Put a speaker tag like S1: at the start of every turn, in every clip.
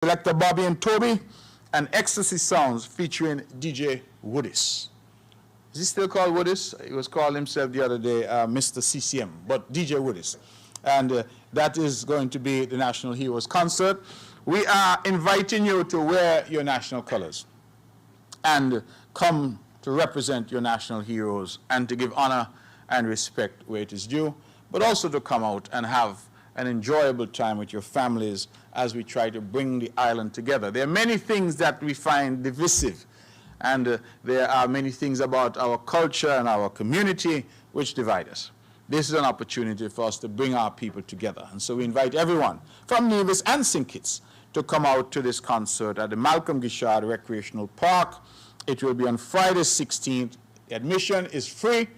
S1: Selector Bobby and Toby, and Ecstasy Sounds featuring DJ Woodis. Is he still called Woodis? He was called himself the other day Mr. CCM, but DJ Woodis. And that is going to be the National Heroes Concert. We are inviting you to wear your national colors and come to represent your national heroes and to give honor and respect where it is due, but also to come out and have an enjoyable time with your families as we try to bring the island together. There are many things that we find divisive, and there are many things about our culture and our community which divide us. This is an opportunity for us to bring our people together. And so we invite everyone from Nevis and St. Kitts to come out to this concert at the Malcolm Gishard Recreational Park. It will be on Friday 16th. Admission is free.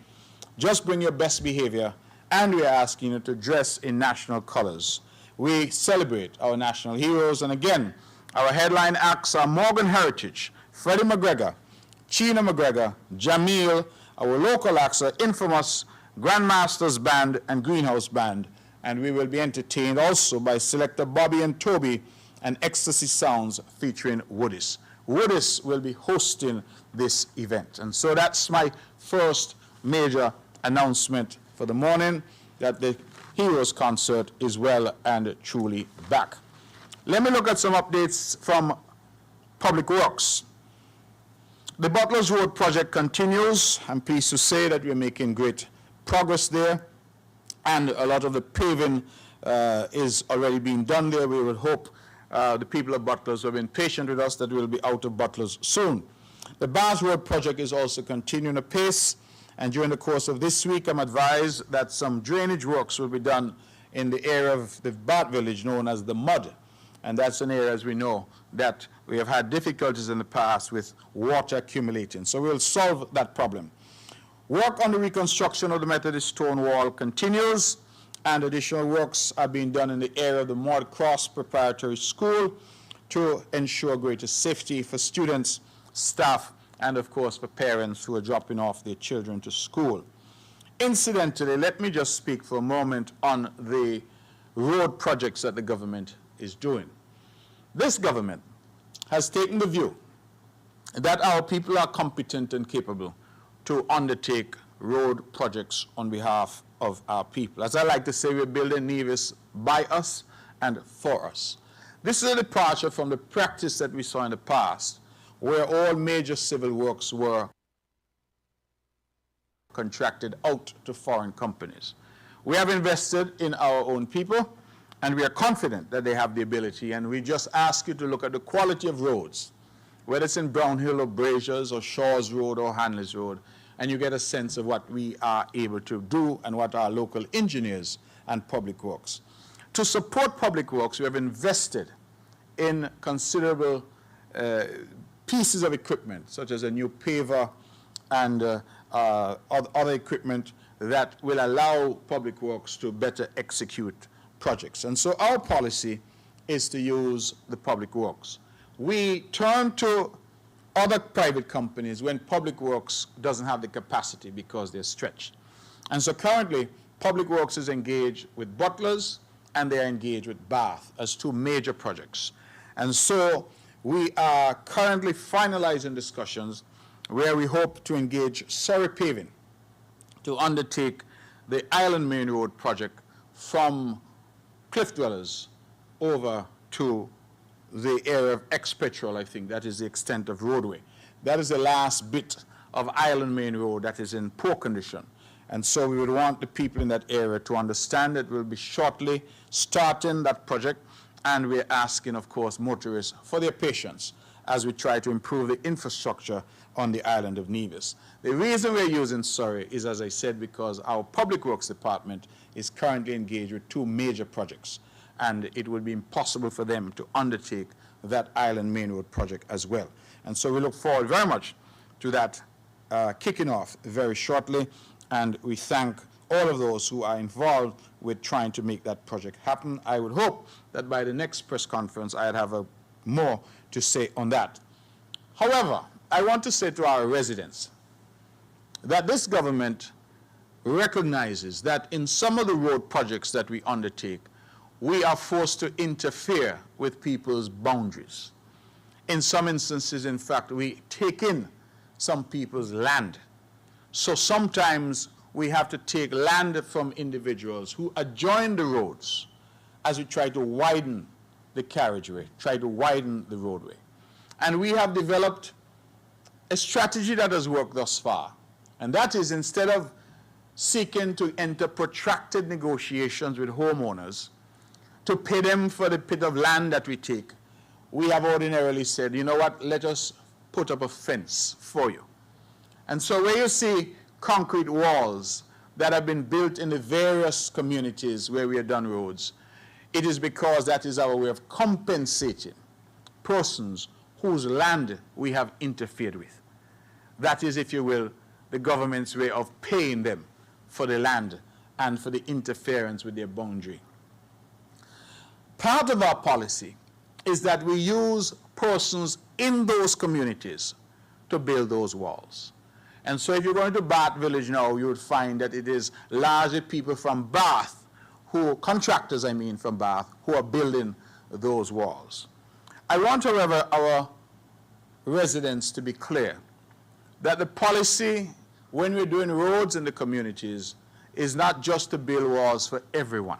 S1: Just bring your best behavior, and we are asking you to dress in national colors. We celebrate our national heroes, and again, our headline acts are Morgan Heritage, Freddie McGregor, Chena McGregor, Jamil. Our local acts are Infamous, Grandmasters Band, and Greenhouse Band, and we will be entertained also by Selector Bobby and Toby and Ecstasy Sounds featuring Woodis. Woodis will be hosting this event, and so that's my first major announcement for the morning, that the Heroes Concert is well and truly back. Let me look at some updates from Public Works. The Butlers Road project continues. I'm pleased to say that we're making great progress there, and a lot of the paving is already being done there. We will hope the people of Butlers who have been patient with us that we'll be out of Butlers soon. The Bath Road project is also continuing apace, and during the course of this week, I'm advised that some drainage works will be done in the area of the Bath village known as the Mud. And that's an area, as we know, that we have had difficulties in the past with water accumulating. So we'll solve that problem. Work on the reconstruction of the Methodist stone wall continues, and additional works are being done in the area of the Maud Cross Preparatory School to ensure greater safety for students, staff, and of course for parents who are dropping off their children to school. Incidentally, let me just speak for a moment on the road projects that the government is doing. This government has taken the view that our people are competent and capable to undertake road projects on behalf of our people. As I like to say, we're building Nevis by us and for us. This is a departure from the practice that we saw in the past, where all major civil works were contracted out to foreign companies. We have invested in our own people, and we are confident that they have the ability, and we just ask you to look at the quality of roads, whether it's in Brownhill or Braziers or Shaw's Road or Hanley's Road, and you get a sense of what we are able to do and what our local engineers and public works. To support public works, we have invested in considerable pieces of equipment, such as a new paver and other equipment that will allow public works to better execute projects. And so our policy is to use the public works. We turn to other private companies when public works doesn't have the capacity because they're stretched. And so currently, public works is engaged with Butlers and they are engaged with Bath as two major projects. And so we are currently finalizing discussions where we hope to engage Surrey Paving to undertake the Island Main Road project from Cliff Dwellers over to the area of ex-Petrol, I think. That is the extent of roadway. That is the last bit of Island Main Road that is in poor condition. And so we would want the people in that area to understand that we'll be shortly starting that project, and we're asking, of course, motorists for their patience as we try to improve the infrastructure on the island of Nevis. The reason we're using Surrey is, as I said, because our Public Works Department is currently engaged with two major projects, and it would be impossible for them to undertake that Island Main Road project as well. And so we look forward very much to that kicking off very shortly, and we thank all of those who are involved with trying to make that project happen. I would hope that by the next press conference I'd have more to say on that. However, I want to say to our residents that this government recognizes that in some of the road projects that we undertake, we are forced to interfere with people's boundaries. In some instances, in fact, we take in some people's land. So sometimes we have to take land from individuals who adjoin the roads as we try to widen the carriageway, try to widen the roadway. And we have developed a strategy that has worked thus far. And that is, instead of seeking to enter protracted negotiations with homeowners to pay them for the bit of land that we take, we have ordinarily said, you know what, let us put up a fence for you. And so where you see concrete walls that have been built in the various communities where we have done roads, it is because that is our way of compensating persons whose land we have interfered with. That is, if you will, the government's way of paying them for the land and for the interference with their boundary. Part of our policy is that we use persons in those communities to build those walls. And so if you're going to Bath Village now, you would find that it is largely people from Bath, contractors I mean from Bath, who are building those walls. I want, however, our residents to be clear that the policy when we're doing roads in the communities is not just to build walls for everyone.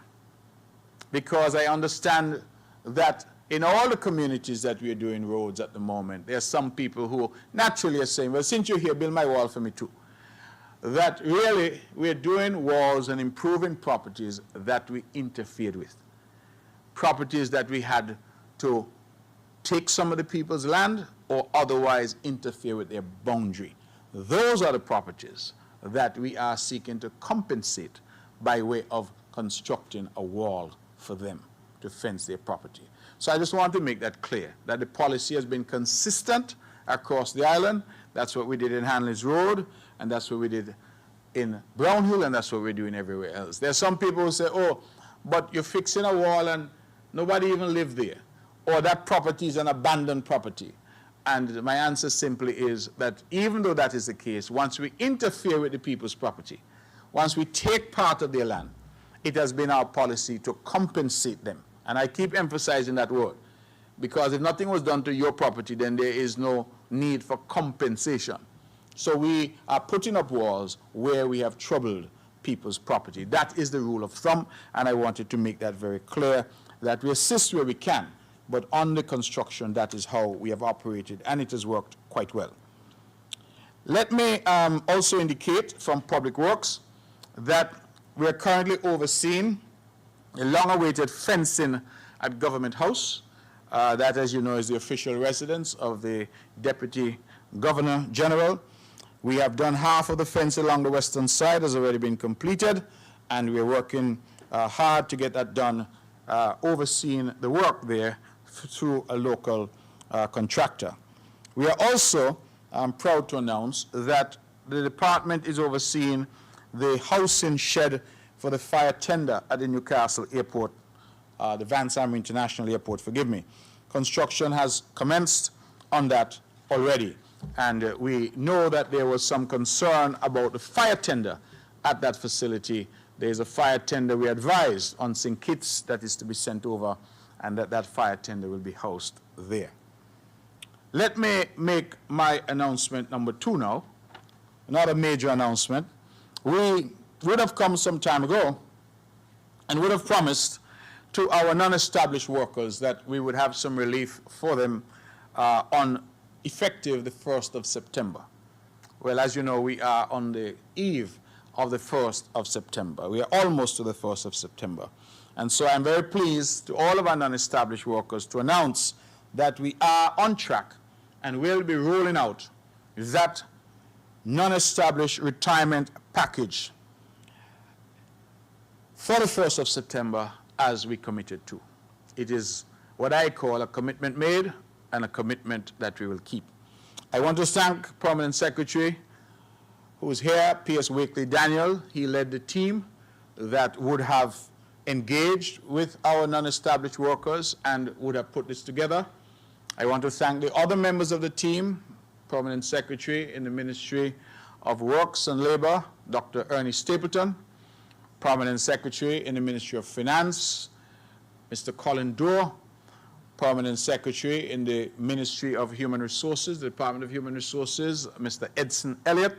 S1: Because I understand that in all the communities that we are doing roads at the moment, there are some people who naturally are saying, well, since you're here, build my wall for me too. That really we're doing walls and improving properties that we interfered with. Properties that we had to take some of the people's land or otherwise interfere with their boundary. Those are the properties that we are seeking to compensate by way of constructing a wall for them to fence their property. So I just want to make that clear, that the policy has been consistent across the island. That's what we did in Hanley's Road, and that's what we did in Brownhill, and that's what we're doing everywhere else. There are some people who say, oh, but you're fixing a wall and nobody even lived there, or that property is an abandoned property. And my answer simply is that even though that is the case, once we interfere with the people's property, once we take part of their land, it has been our policy to compensate them. And I keep emphasizing that word, because if nothing was done to your property, then there is no need for compensation. So we are putting up walls where we have troubled people's property. That is the rule of thumb, and I wanted to make that very clear, that we assist where we can, but on the construction, that is how we have operated, and it has worked quite well. Let me also indicate from Public Works that we are currently overseeing a long-awaited fencing at Government House. That, as you know, is the official residence of the Deputy Governor General. We have done half of the fence along the western side, has already been completed, and we're working hard to get that done, overseeing the work there through a local contractor. We are also proud to announce that the department is overseeing the housing shed for the fire tender at the Newcastle Airport, the Vance Armour International Airport, forgive me. Construction has commenced on that already. And we know that there was some concern about the fire tender at that facility. There's a fire tender we advised on St. Kitts that is to be sent over, and that fire tender will be housed there. Let me make my announcement number 2 now, another major announcement. We would have come some time ago and would have promised to our non-established workers that we would have some relief for them on effective the 1st of September. Well, as you know, we are on the eve of the 1st of September. We are almost to the 1st of September. And so I'm very pleased to all of our non-established workers to announce that we are on track and will be rolling out that non-established retirement package for the 1st of September as we committed to. It is what I call a commitment made and a commitment that we will keep. I want to thank Permanent Secretary, who is here, P.S. Wakely Daniel. He led the team that would have engaged with our non-established workers and would have put this together. I want to thank the other members of the team, Permanent Secretary in the Ministry of Works and Labor, Dr. Ernie Stapleton, Permanent Secretary in the Ministry of Finance, Mr. Colin Dorr, Permanent Secretary in the Ministry of Human Resources, the Department of Human Resources, Mr. Edson Elliott,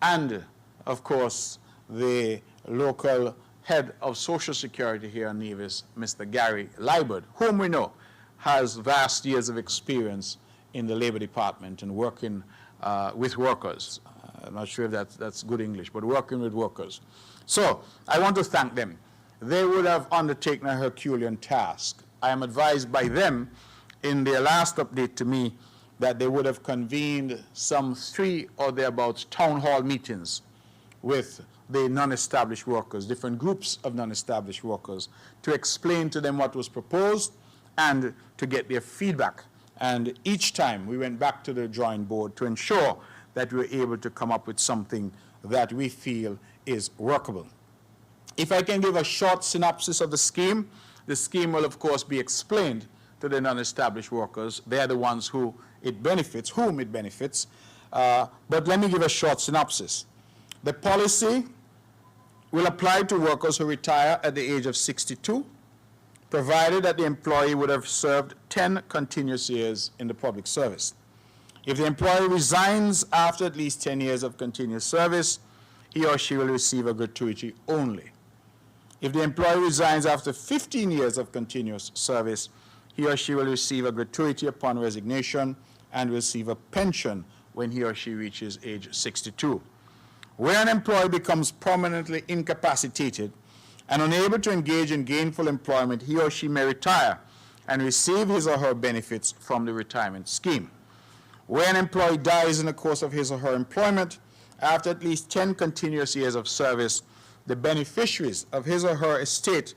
S1: and, of course, the local head of Social Security here in Nevis, Mr. Gary Liebert, whom we know has vast years of experience in the Labor Department and working with workers. I'm not sure if that's good English, but working with workers. So I want to thank them. They would have undertaken a Herculean task. I am advised by them in their last update to me that they would have convened some 3 or thereabouts town hall meetings with the non-established workers, different groups of non-established workers, to explain to them what was proposed and to get their feedback. And each time we went back to the drawing board to ensure that we were able to come up with something that we feel is workable. If I can give a short synopsis of the scheme will of course be explained to the non-established workers. They are the ones whom it benefits. But let me give a short synopsis. The policy will apply to workers who retire at the age of 62, provided that the employee would have served 10 continuous years in the public service. If the employee resigns after at least 10 years of continuous service, he or she will receive a gratuity only. If the employee resigns after 15 years of continuous service, he or she will receive a gratuity upon resignation and will receive a pension when he or she reaches age 62. Where an employee becomes permanently incapacitated and unable to engage in gainful employment, he or she may retire and receive his or her benefits from the retirement scheme. Where an employee dies in the course of his or her employment, after at least 10 continuous years of service, the beneficiaries of his or her estate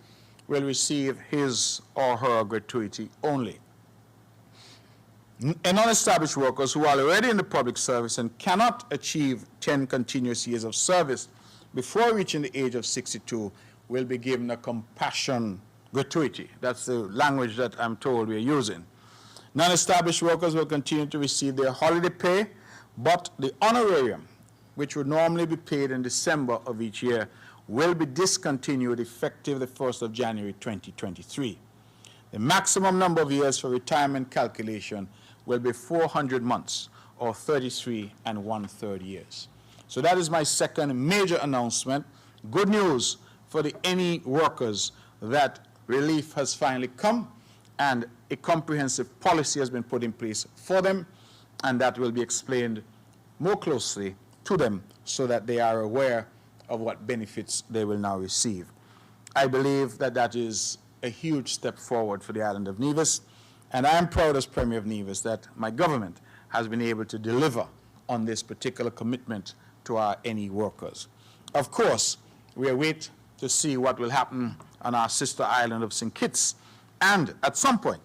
S1: will receive his or her gratuity only. And non-established workers who are already in the public service and cannot achieve 10 continuous years of service before reaching the age of 62 will be given a compassion gratuity. That's the language that I'm told we're using. Non-established workers will continue to receive their holiday pay, but the honorarium, which would normally be paid in December of each year, will be discontinued effective the 1st of January 2023. The maximum number of years for retirement calculation will be 400 months, or 33 1/3 years. So that is my second major announcement. Good news for the NE workers that relief has finally come and a comprehensive policy has been put in place for them, and that will be explained more closely to them so that they are aware of what benefits they will now receive. I believe that that is a huge step forward for the island of Nevis, and I am proud as Premier of Nevis that my government has been able to deliver on this particular commitment to our NE workers. Of course, we await to see what will happen on our sister island of St. Kitts, and at some point,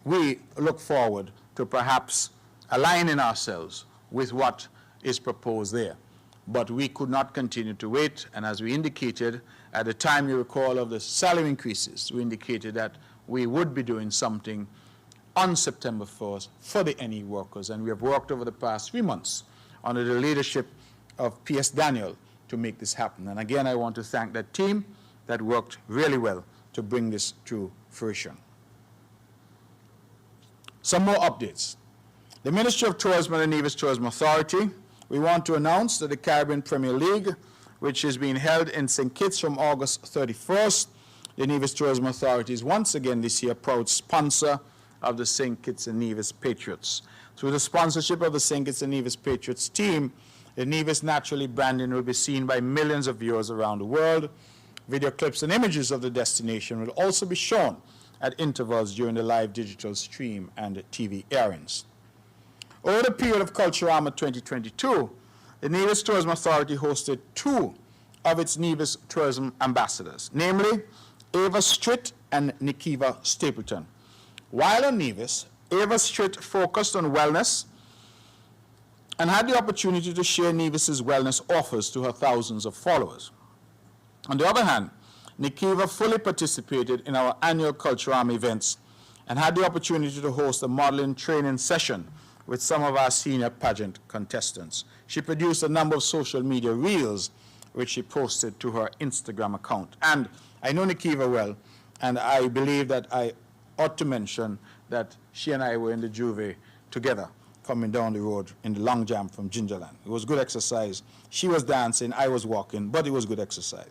S1: we look forward to perhaps aligning ourselves with what is proposed there. But we could not continue to wait, and as we indicated at the time, you recall, of the salary increases, we indicated that we would be doing something on September 1st for the NE workers, and we have worked over the past 3 months under the leadership of P.S. Daniel to make this happen. And again, I want to thank that team that worked really well to bring this to fruition. Some more updates. The Ministry of Tourism and the Nevis Tourism Authority, we want to announce that the Caribbean Premier League, which is being held in St. Kitts from August 31st, the Nevis Tourism Authority is once again this year proud sponsor of the St. Kitts and Nevis Patriots. Through the sponsorship of the St. Kitts and Nevis Patriots team, the Nevis Naturally branding will be seen by millions of viewers around the world. Video clips and images of the destination will also be shown at intervals during the live digital stream and TV airings. Over the period of Culturama 2022, the Nevis Tourism Authority hosted 2 of its Nevis tourism ambassadors, namely Ava Stritt and Nikiva Stapleton. While on Nevis, Ava Stritt focused on wellness and had the opportunity to share Nevis's wellness offers to her thousands of followers. On the other hand, Nikiva fully participated in our annual Culturama events and had the opportunity to host a modeling training session with some of our senior pageant contestants. She produced a number of social media reels, which she posted to her Instagram account. And I know Nikiva well, And I believe that I ought to mention that she and I were in the Juve together, coming down the road in the long jump from Gingerland. It was good exercise. She was dancing, I was walking, but it was good exercise.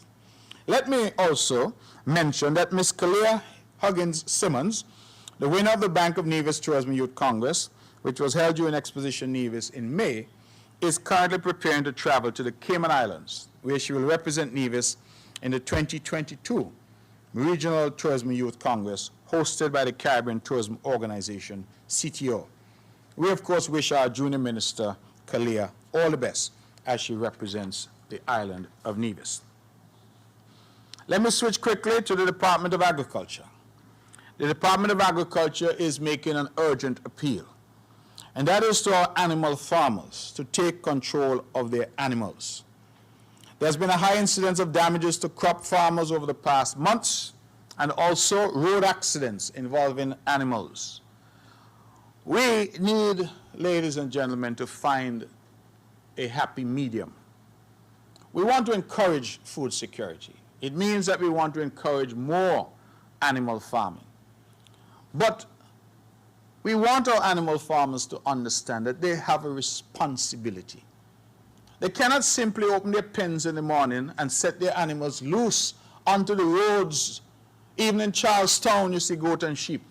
S1: Let me also mention that Miss Kalia Huggins Simmons, the winner of the Bank of Nevis Tourism Youth Congress, which was held during Exposition Nevis in May, is currently preparing to travel to the Cayman Islands, where she will represent Nevis in the 2022 Regional Tourism Youth Congress hosted by the Caribbean Tourism Organization, CTO. We, of course, wish our junior minister, Kalia, all the best as she represents the island of Nevis. Let me switch quickly to the Department of Agriculture. The Department of Agriculture is making an urgent appeal, and that is to our animal farmers to take control of their animals. There's been a high incidence of damages to crop farmers over the past months, and also road accidents involving animals. We need, ladies and gentlemen, to find a happy medium. We want to encourage food security. It means that we want to encourage more animal farming. But we want our animal farmers to understand that they have a responsibility. They cannot simply open their pens in the morning and set their animals loose onto the roads. Even in Charlestown, you see goat and sheep.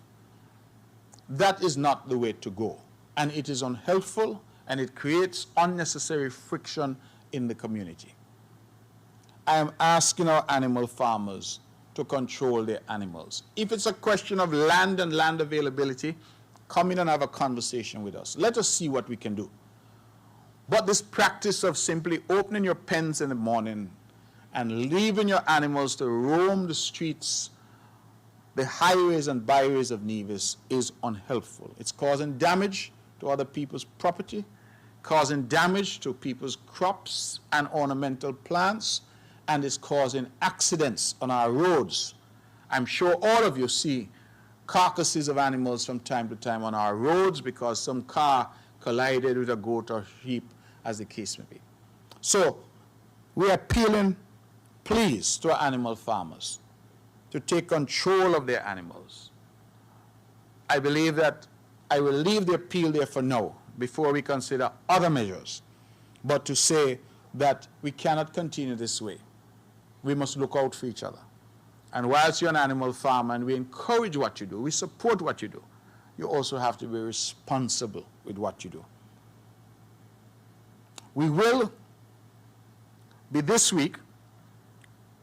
S1: That is not the way to go. And it is unhelpful, and it creates unnecessary friction in the community. I am asking our animal farmers to control their animals. If it's a question of land and land availability, come in and have a conversation with us. Let us see what we can do. But this practice of simply opening your pens in the morning and leaving your animals to roam the streets, the highways and byways of Nevis is unhelpful. It's causing damage to other people's property, causing damage to people's crops and ornamental plants, and it's causing accidents on our roads. I'm sure all of you see carcasses of animals from time to time on our roads because some car collided with a goat or sheep, as the case may be. So we are appealing, please, to our animal farmers to take control of their animals. I believe that I will leave the appeal there for now before we consider other measures, but to say that we cannot continue this way. We must look out for each other. And whilst you're an animal farmer and we encourage what you do, we support what you do, you also have to be responsible with what you do. We will be this week,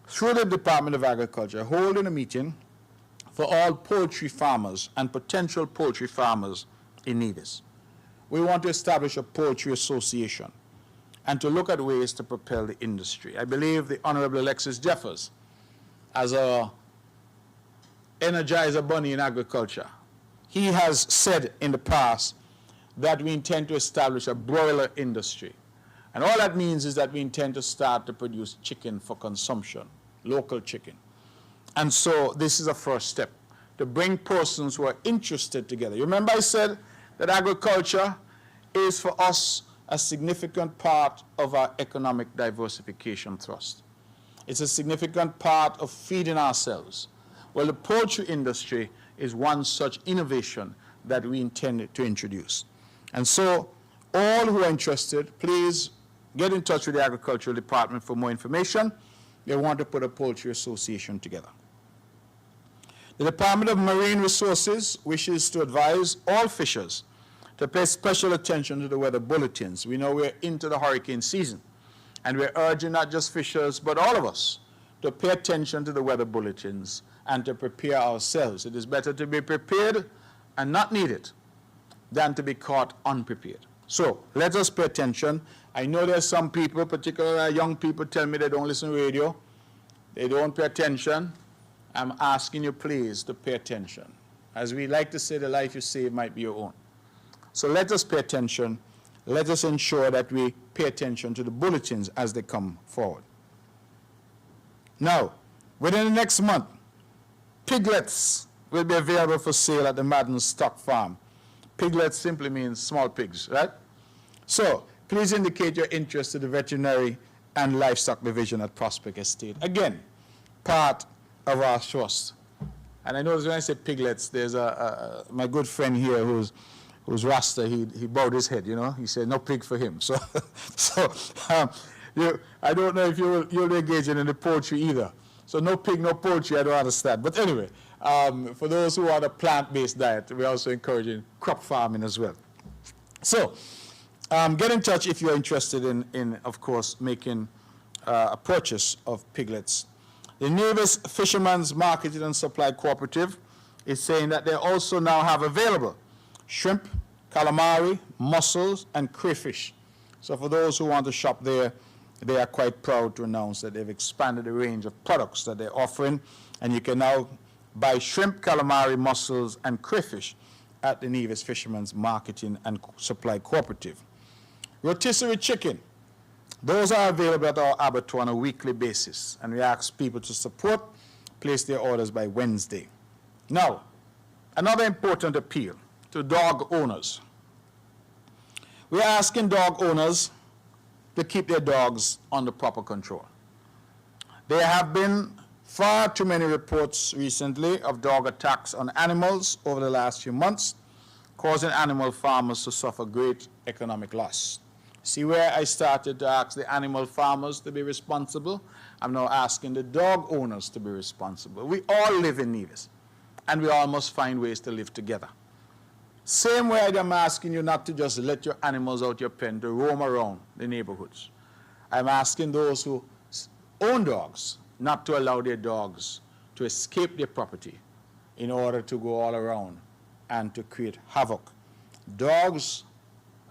S1: through the Department of Agriculture, holding a meeting for all poultry farmers and potential poultry farmers in Nevis. We want to establish a poultry association and to look at ways to propel the industry. I believe the Honorable Alexis Jeffers, as a Energizer Bunny in agriculture, he has said in the past that we intend to establish a broiler industry. And all that means is that we intend to start to produce chicken for consumption, local chicken. And so this is a first step, to bring persons who are interested together. You remember I said that agriculture is for us a significant part of our economic diversification thrust. It's a significant part of feeding ourselves. Well, the poultry industry is one such innovation that we intend to introduce. And so all who are interested, please get in touch with the Agricultural Department for more information. They want to put a poultry association together. The Department of Marine Resources wishes to advise all fishers to pay special attention to the weather bulletins. We know we're into the hurricane season, and we're urging not just fishers, but all of us to pay attention to the weather bulletins and to prepare ourselves. It is better to be prepared and not need it than to be caught unprepared. So let us pay attention. I know there's some people, particularly young people, tell me they don't listen to radio. They don't pay attention. I'm asking you, please, to pay attention. As we like to say, the life you save might be your own. So let us pay attention. Let us ensure that we pay attention to the bulletins as they come forward. Now, within the next month, piglets will be available for sale at the Madden Stock Farm. Piglets simply means small pigs, right? So please indicate your interest to the Veterinary and Livestock Division at Prospect Estate. Again, part of our thrust And I notice when I say piglets, there's my good friend here who's Rasta, he bowed his head, you know. He said, no pig for him. So, I don't know if you'll engage in the poultry either. So no pig, no poultry, I don't understand. But anyway, for those who are the plant-based diet, we're also encouraging crop farming as well. So get in touch if you're interested in of course, making a purchase of piglets. The Nevis Fishermen's Marketing and Supply Cooperative is saying that they also now have available shrimp, calamari, mussels, and crayfish. So for those who want to shop there, they are quite proud to announce that they've expanded the range of products that they're offering, and you can now buy shrimp, calamari, mussels, and crayfish at the Nevis Fishermen's Marketing and Supply Cooperative. Rotisserie chicken. Those are available at our abattoir on a weekly basis, and we ask people to support, place their orders by Wednesday. Now, another important appeal to dog owners. We are asking dog owners to keep their dogs under proper control. There have been far too many reports recently of dog attacks on animals over the last few months, causing animal farmers to suffer great economic loss. See where I started to ask the animal farmers to be responsible? I'm now asking the dog owners to be responsible. We all live in Nevis, and we all must find ways to live together. Same way I'm asking you not to just let your animals out your pen to roam around the neighborhoods. I'm asking those who own dogs not to allow their dogs to escape their property in order to go all around and to create havoc. Dogs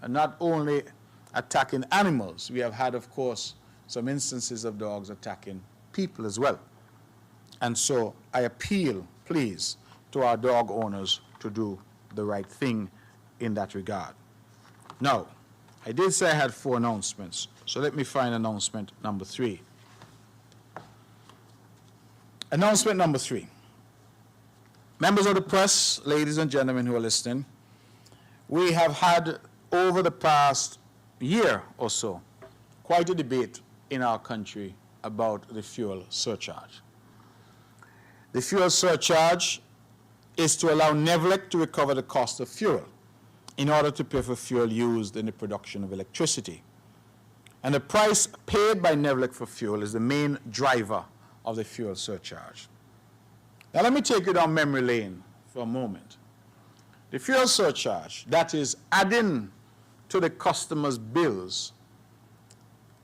S1: are not only attacking animals. We have had, of course, some instances of dogs attacking people as well. And so I appeal, please, to our dog owners to do the right thing in that regard. Now, I did say I had 4 announcements, so let me find announcement number 3. Announcement number 3. Members of the press, ladies and gentlemen who are listening, we have had over the past year or so quite a debate in our country about the fuel surcharge. The fuel surcharge is to allow NEVLEC to recover the cost of fuel in order to pay for fuel used in the production of electricity. And the price paid by NEVLEC for fuel is the main driver of the fuel surcharge. Now let me take you down memory lane for a moment. The fuel surcharge, that is adding to the customer's bills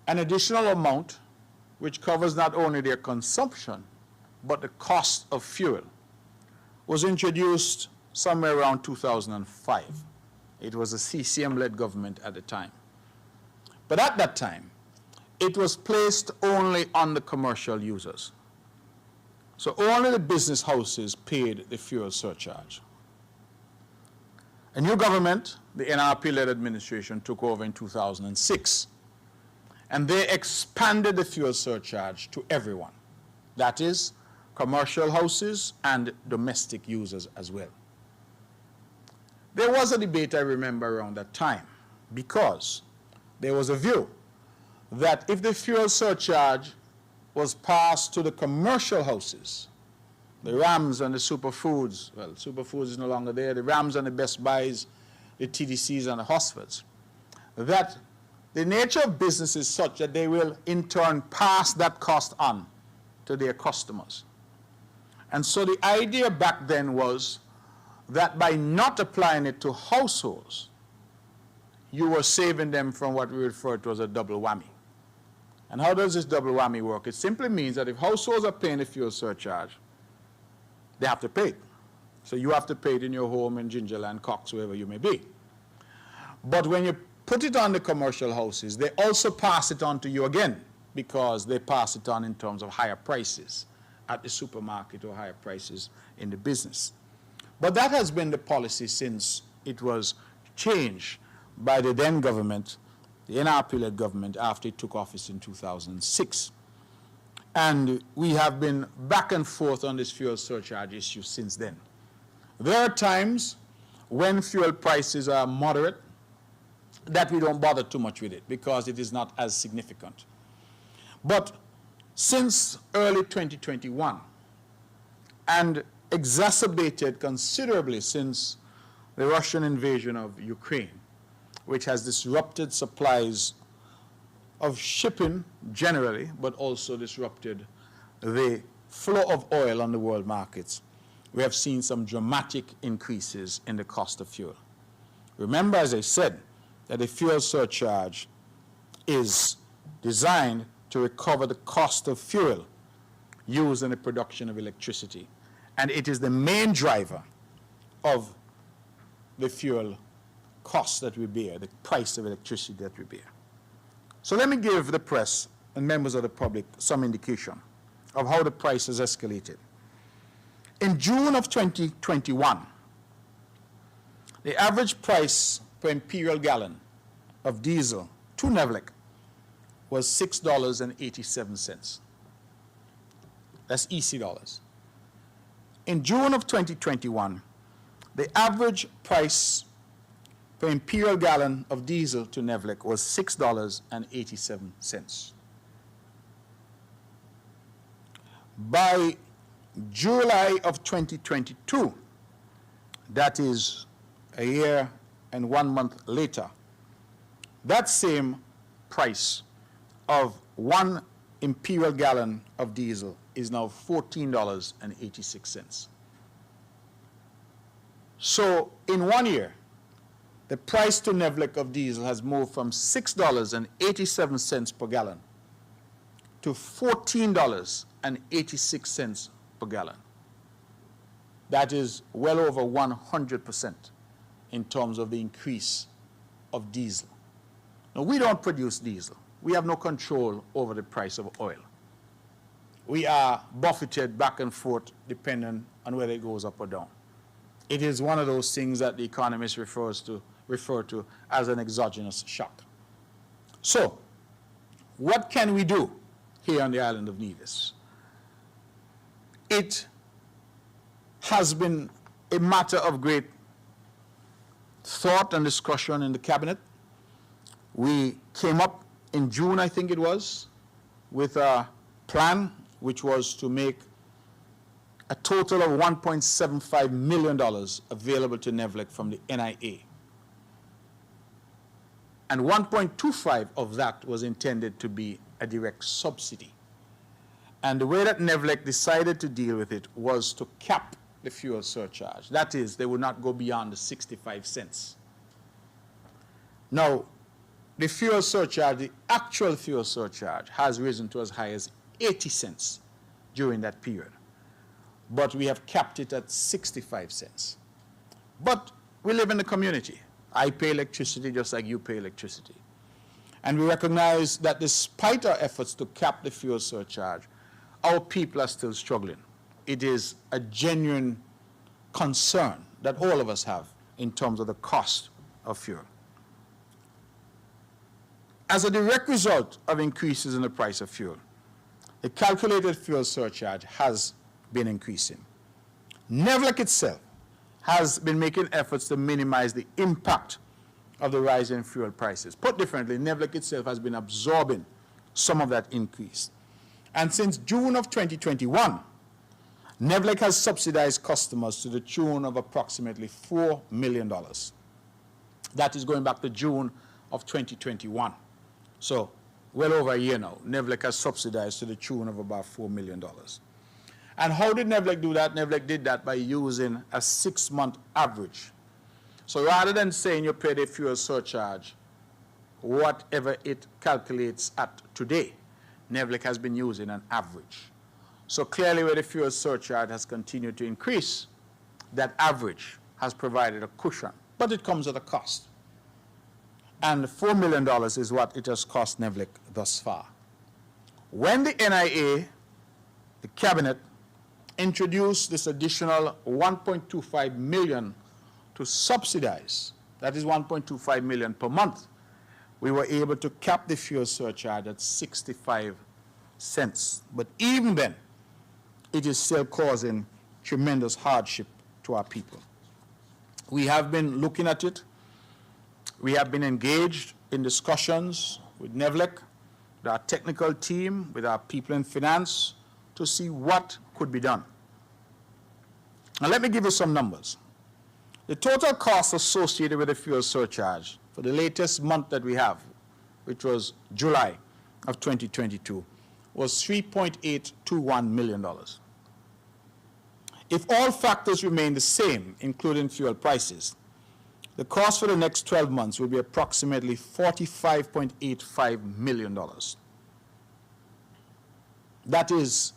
S1: an additional amount which covers not only their consumption but the cost of fuel, was introduced somewhere around 2005. It was a CCM-led government at the time. But at that time, it was placed only on the commercial users. So only the business houses paid the fuel surcharge. A new government, the NRP-led administration, took over in 2006, and they expanded the fuel surcharge to everyone. That is, commercial houses and domestic users as well. There was a debate, I remember, around that time, because there was a view that if the fuel surcharge was passed to the commercial houses, the Rams and the Superfoods, well, Superfoods is no longer there, the Rams and the Best Buys, the TDCs and the Hosfords, that the nature of business is such that they will in turn pass that cost on to their customers. And so the idea back then was that by not applying it to households, you were saving them from what we refer to as a double whammy. And how does this double whammy work? It simply means that if households are paying the fuel surcharge, they have to pay it. So you have to pay it in your home in Gingerland, Cox, wherever you may be. But when you put it on the commercial houses, they also pass it on to you again, because they pass it on in terms of higher prices at the supermarket or higher prices in the business. But that has been the policy since it was changed by the then government, the NRP-led government, after it took office in 2006. And we have been back and forth on this fuel surcharge issue since then. There are times when fuel prices are moderate that we don't bother too much with it because it is not as significant. But since early 2021, and exacerbated considerably since the Russian invasion of Ukraine, which has disrupted supplies of shipping generally, but also disrupted the flow of oil on the world markets. We have seen some dramatic increases in the cost of fuel. Remember, as I said, that the fuel surcharge is designed to recover the cost of fuel used in the production of electricity. And it is the main driver of the fuel costs that we bear, the price of electricity that we bear. So let me give the press and members of the public some indication of how the price has escalated. In June of 2021, the average price per imperial gallon of diesel to Nevlec was $6.87. That's EC dollars. In June of 2021, the average price per imperial gallon of diesel to Nevlec was $6.87. By July of 2022, that is a year and 1 month later, that same price of 1 imperial gallon of diesel is now $14.86. So in 1 year, the price to Nevlec of diesel has moved from $6.87 per gallon to $14.86 per gallon. That is well over 100% in terms of the increase of diesel. Now, we don't produce diesel. We have no control over the price of oil. We are buffeted back and forth depending on whether it goes up or down. It is one of those things that the economists refer to as an exogenous shock. So, what can we do here on the island of Nevis? It has been a matter of great thought and discussion in the cabinet. We came up in June, I think it was, with a plan which was to make a total of $1.75 million available to Nevlec from the NIA. And 1.25 of that was intended to be a direct subsidy. And the way that Nevlec decided to deal with it was to cap the fuel surcharge. That is, they would not go beyond the 65 cents. Now, the fuel surcharge, the actual fuel surcharge, has risen to as high as 80 cents during that period. But we have capped it at 65 cents. But we live in the community. I pay electricity just like you pay electricity. And we recognize that despite our efforts to cap the fuel surcharge, our people are still struggling. It is a genuine concern that all of us have in terms of the cost of fuel. As a direct result of increases in the price of fuel, the calculated fuel surcharge has been increasing. Nevlec itself has been making efforts to minimize the impact of the rise in fuel prices. Put differently, Nevlec itself has been absorbing some of that increase. And since June of 2021, Nevlec has subsidized customers to the tune of approximately $4 million. That is going back to June of 2021. So, well over a year now, Nevlec has subsidized to the tune of about $4 million. And how did Nevlec do that? Nevlec did that by using a 6-month average. So rather than saying you pay the fuel surcharge, whatever it calculates at today, Nevlec has been using an average. So clearly where the fuel surcharge has continued to increase, that average has provided a cushion, but it comes at a cost. And $4 million is what it has cost Nevlec thus far. When the NIA, the cabinet, introduced this additional $1.25 million to subsidize, that is $1.25 million per month, we were able to cap the fuel surcharge at 65 cents. But even then, it is still causing tremendous hardship to our people. We have been looking at it. We have been engaged in discussions with Nevlec, with our technical team, with our people in finance, to see what could be done. Now let me give you some numbers. The total cost associated with the fuel surcharge for the latest month that we have, which was July of 2022, was $3.821 million. If all factors remain the same, including fuel prices, the cost for the next 12 months will be approximately $45.85 million. That is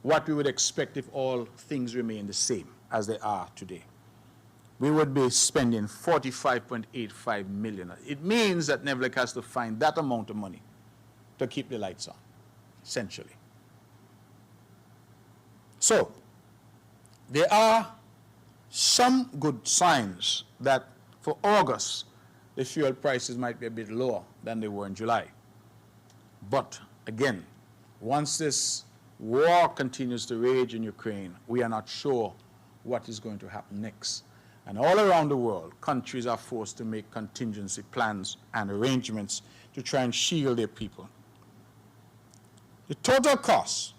S1: what we would expect if all things remain the same as they are today. We would be spending $45.85 million. It means that Nevlec has to find that amount of money to keep the lights on, essentially. So, there are some good signs that for August, the fuel prices might be a bit lower than they were in July. But again, once this war continues to rage in Ukraine, we are not sure what is going to happen next. And all around the world, countries are forced to make contingency plans and arrangements to try and shield their people. The total cost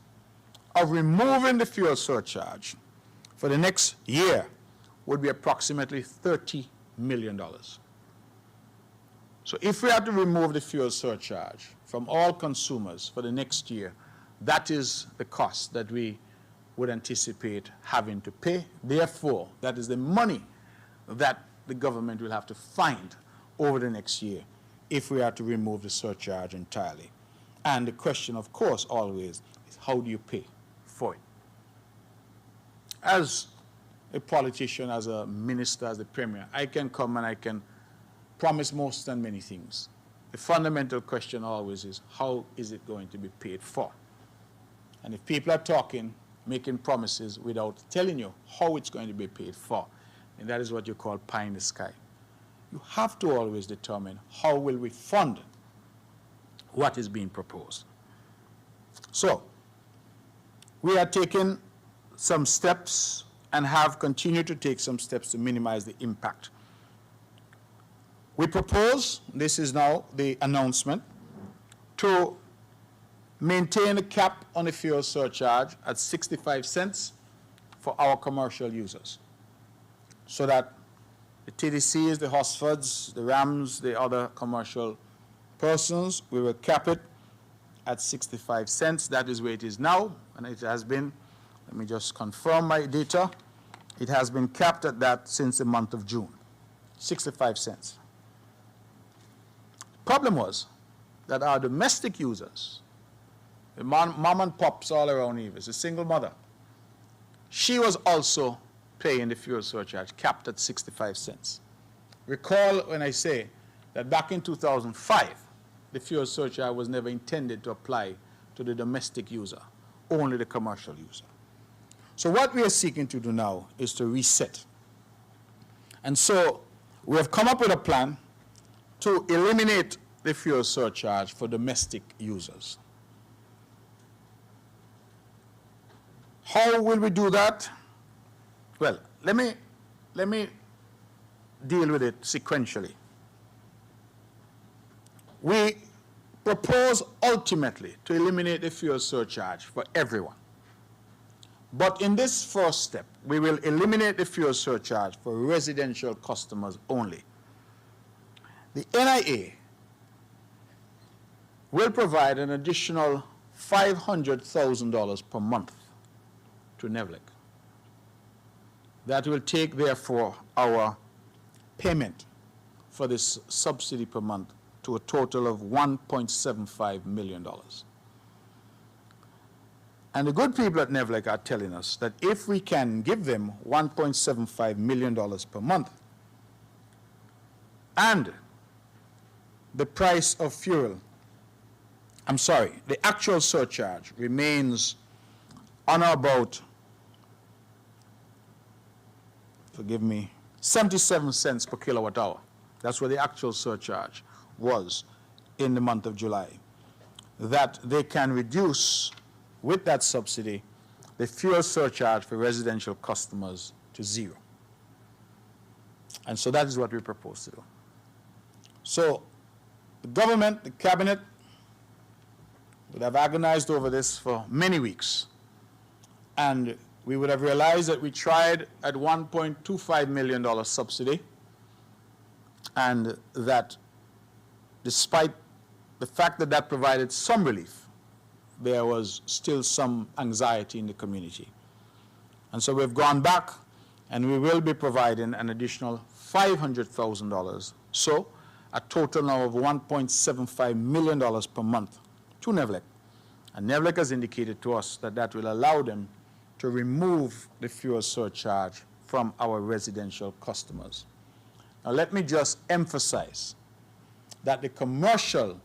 S1: of removing the fuel surcharge for the next year would be approximately $30 million. So if we had to remove the fuel surcharge from all consumers for the next year, that is the cost that we would anticipate having to pay. Therefore, that is the money that the government will have to find over the next year if we are to remove the surcharge entirely. And the question, of course, always is how do you pay for it? As a politician, as a minister, as the premier, I can come and I can promise most and many things. The fundamental question always is how is it going to be paid for? And if people are talking, making promises without telling you how it's going to be paid for, and that is what you call pie in the sky. You have to always determine how will we fund what is being proposed. So, we are taking some steps and have continued to take some steps to minimize the impact. We propose, this is now the announcement, to maintain a cap on the fuel surcharge at 65 cents for our commercial users, so that the TDCs, the Hosfords, the Rams, the other commercial persons, we will cap it at 65 cents. That is where it is now, and it has been, let me just confirm my data, it has been capped at that since the month of June, 65 cents. Problem was that our domestic users, the mom and pops all around here, a single mother, she was also paying the fuel surcharge, capped at 65 cents. Recall when I say that back in 2005, the fuel surcharge was never intended to apply to the domestic user, only the commercial user. So what we are seeking to do now is to reset. And so we have come up with a plan to eliminate the fuel surcharge for domestic users. How will we do that? Well, let me deal with it sequentially. We propose ultimately to eliminate the fuel surcharge for everyone. But in this first step, we will eliminate the fuel surcharge for residential customers only. The NIA will provide an additional $500,000 per month to Nevlec. That will take, therefore, our payment for this subsidy per month to a total of $1.75 million. And the good people at Nevlec are telling us that if we can give them $1.75 million per month, and the price of fuel, the actual surcharge remains on or about, forgive me, 77 cents per kilowatt hour. That's where the actual surcharge was in the month of July. That they can reduce, with that subsidy, the fuel surcharge for residential customers to zero. And so that is what we propose to do. So the government, the cabinet, would have agonized over this for many weeks. And we would have realized that we tried at $1.25 million subsidy, and that despite the fact that that provided some relief, there was still some anxiety in the community. And so we've gone back, and we will be providing an additional $500,000, so a total now of $1.75 million per month to NEVLEC. And NEVLEC has indicated to us that that will allow them to remove the fuel surcharge from our residential customers. Now let me just emphasize that the commercial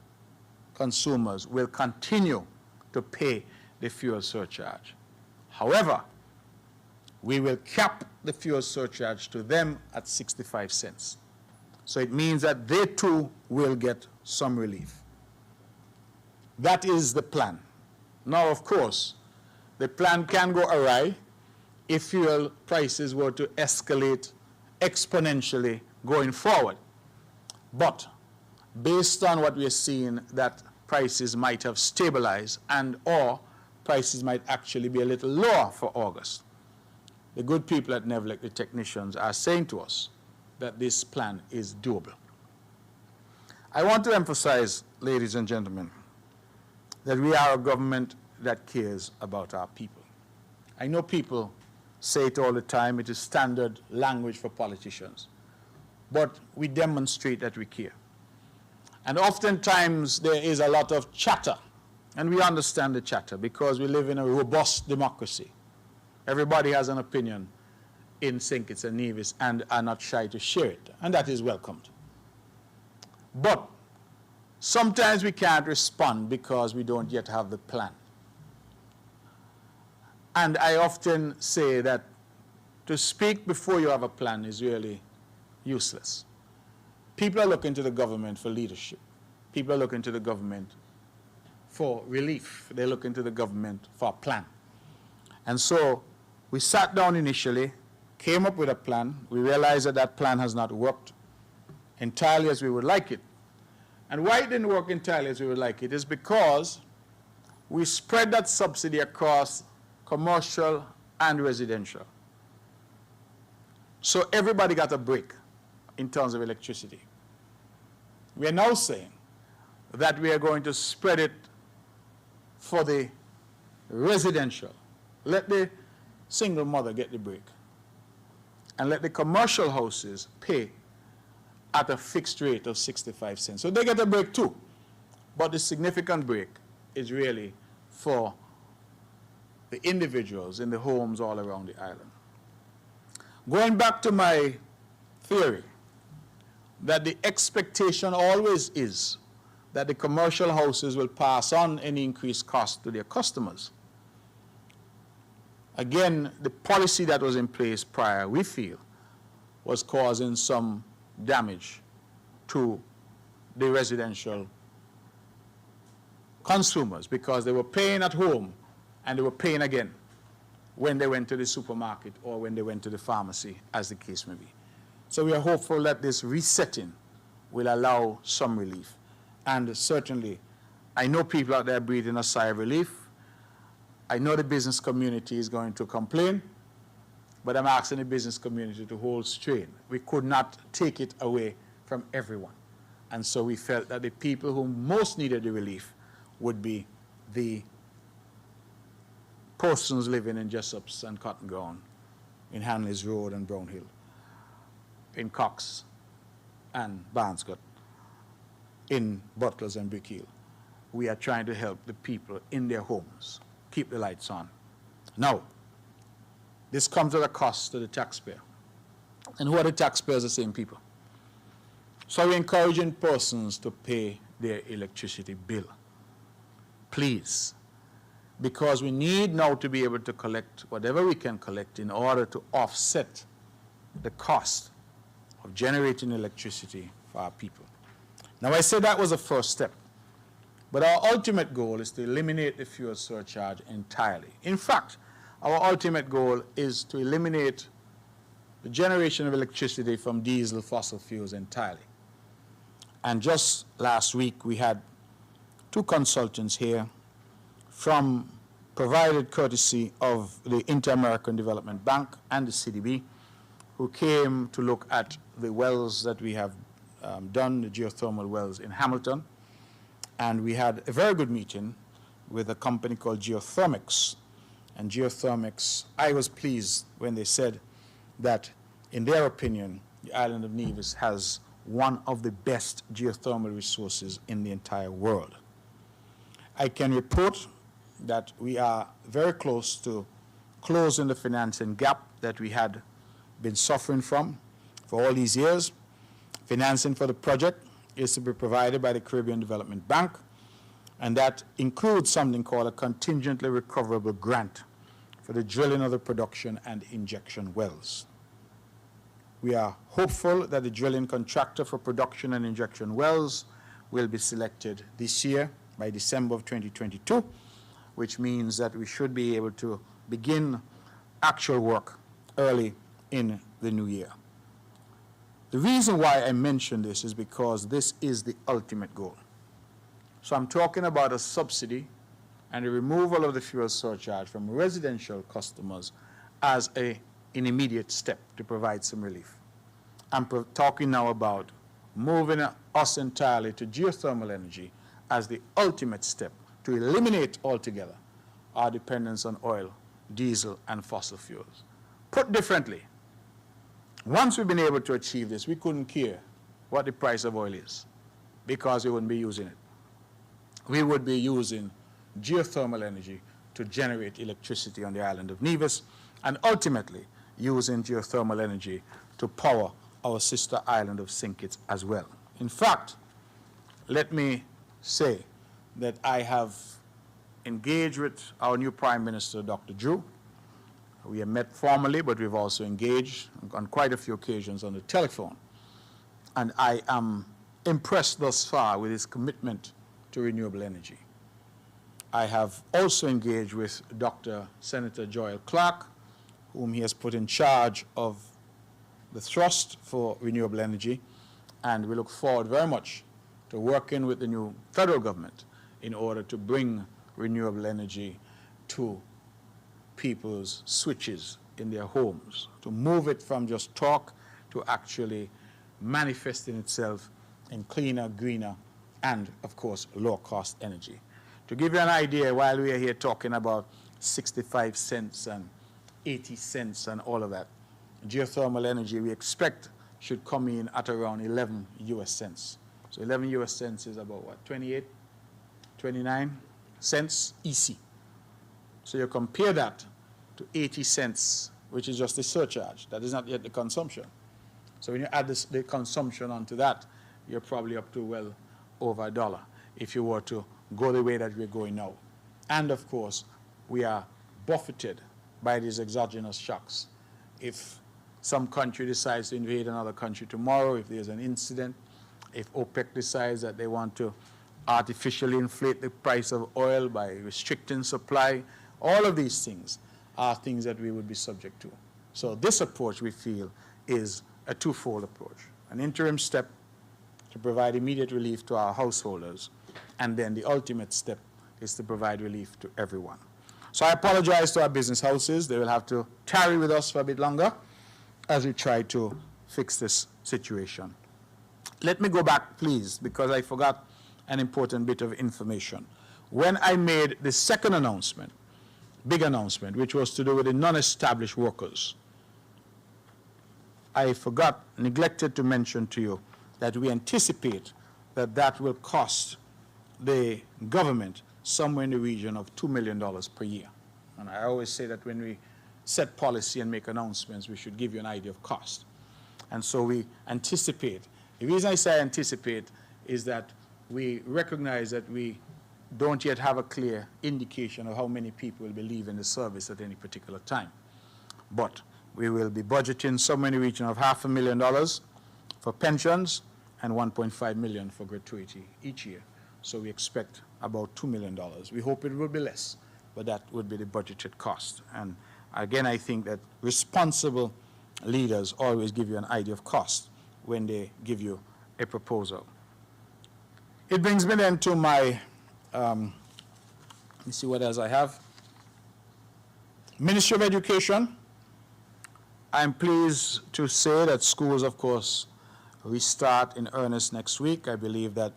S1: consumers will continue to pay the fuel surcharge. However, we will cap the fuel surcharge to them at 65 cents. So it means that they too will get some relief. That is the plan. Now, of course, the plan can go awry if fuel prices were to escalate exponentially going forward. But based on what we are seeing, that prices might have stabilized and or prices might actually be a little lower for August. The good people at NEVLEC, the technicians, are saying to us that this plan is doable. I want to emphasize, ladies and gentlemen, that we are a government that cares about our people. I know people say it all the time, it is standard language for politicians, but we demonstrate that we care. And oftentimes there is a lot of chatter, and we understand the chatter because we live in a robust democracy. Everybody has an opinion in St. Kitts and Nevis and are not shy to share it, and that is welcomed. But sometimes we can't respond because we don't yet have the plan. And I often say that to speak before you have a plan is really useless. People are looking to the government for leadership. People are looking to the government for relief. They're looking to the government for a plan. And so we sat down initially, came up with a plan. We realized that that plan has not worked entirely as we would like it. And why it didn't work entirely as we would like it is because we spread that subsidy across commercial and residential. So everybody got a break in terms of electricity. We are now saying that we are going to spread it for the residential. Let the single mother get the break, and let the commercial houses pay at a fixed rate of 65 cents. So they get a break too. But the significant break is really for the individuals in the homes all around the island. Going back to my theory that the expectation always is that the commercial houses will pass on any increased cost to their customers. Again, the policy that was in place prior, we feel, was causing some damage to the residential consumers because they were paying at home and they were paying again when they went to the supermarket or when they went to the pharmacy, as the case may be. So we are hopeful that this resetting will allow some relief. And certainly, I know people out there breathing a sigh of relief. I know the business community is going to complain, but I'm asking the business community to hold strain. We could not take it away from everyone. And so we felt that the people who most needed the relief would be the persons living in Jessops and Cotton Ground, in Hanley's Road and Brown Hill, in Cox and Barnescott, in Butlers and Brick Hill. We are trying to help the people in their homes keep the lights on. Now, this comes at a cost to the taxpayer. And who are the taxpayers? The same people. So we're encouraging persons to pay their electricity bill. Please. Because we need now to be able to collect whatever we can collect in order to offset the cost of generating electricity for our people. Now, I said that was the first step. But our ultimate goal is to eliminate the fuel surcharge entirely. In fact, our ultimate goal is to eliminate the generation of electricity from diesel fossil fuels entirely. And just last week, we had two consultants here from provided courtesy of the Inter-American Development Bank and the CDB, who came to look at the wells that we have done, the geothermal wells in Hamilton. And we had a very good meeting with a company called Geothermics. And Geothermics, I was pleased when they said that, in their opinion, the island of Nevis has one of the best geothermal resources in the entire world. I can report that we are very close to closing the financing gap that we had been suffering from for all these years. Financing for the project is to be provided by the Caribbean Development Bank, and that includes something called a contingently recoverable grant for the drilling of the production and injection wells. We are hopeful that the drilling contractor for production and injection wells will be selected this year by December of 2022, which means that we should be able to begin actual work early in the new year. The reason why I mention this is because this is the ultimate goal. So I'm talking about a subsidy and the removal of the fuel surcharge from residential customers as an immediate step to provide some relief. I'm talking now about moving us entirely to geothermal energy as the ultimate step to eliminate altogether our dependence on oil, diesel, and fossil fuels. Put differently, once we've been able to achieve this, we couldn't care what the price of oil is because we wouldn't be using it. We would be using geothermal energy to generate electricity on the island of Nevis, and ultimately using geothermal energy to power our sister island of St. Kitts as well. In fact, let me say that I have engaged with our new Prime Minister, Dr. Drew. We have met formally, but we've also engaged on quite a few occasions on the telephone. And I am impressed thus far with his commitment to renewable energy. I have also engaged with Dr. Senator Joel Clark, whom he has put in charge of the thrust for renewable energy, and we look forward very much to working with the new federal government in order to bring renewable energy to people's switches in their homes, to move it from just talk to actually manifesting itself in cleaner, greener, and, of course, low-cost energy. To give you an idea, while we are here talking about 65 cents and 80 cents and all of that, geothermal energy we expect should come in at around 11 US cents. So 11 US cents is about what, 28, 29 cents EC. So you compare that to 80 cents, which is just the surcharge. That is not yet the consumption. So when you add the consumption onto that, you're probably up to well over $1 if you were to go the way that we're going now. And of course, we are buffeted by these exogenous shocks. If some country decides to invade another country tomorrow, if there's an incident, if OPEC decides that they want to artificially inflate the price of oil by restricting supply, all of these things are things that we would be subject to. So this approach, we feel, is a twofold approach. An interim step to provide immediate relief to our householders, and then the ultimate step is to provide relief to everyone. So I apologize to our business houses. They will have to tarry with us for a bit longer as we try to fix this situation. Let me go back, please, because I forgot an important bit of information. When I made the second announcement, big announcement, which was to do with the non-established workers, I neglected to mention to you that we anticipate that that will cost the government somewhere in the region of $2 million per year. And I always say that when we set policy and make announcements, we should give you an idea of cost. And so we anticipate. The reason I say anticipate is that we recognize that we don't yet have a clear indication of how many people will be leaving the service at any particular time. But we will be budgeting somewhere in the region of $500,000 for pensions and $1.5 million for gratuity each year. So we expect about $2 million. We hope it will be less, but that would be the budgeted cost. And again, I think that responsible leaders always give you an idea of cost when they give you a proposal. It brings me then to my, let me see what else I have. Ministry of Education, I'm pleased to say that schools, of course, restart in earnest next week. I believe that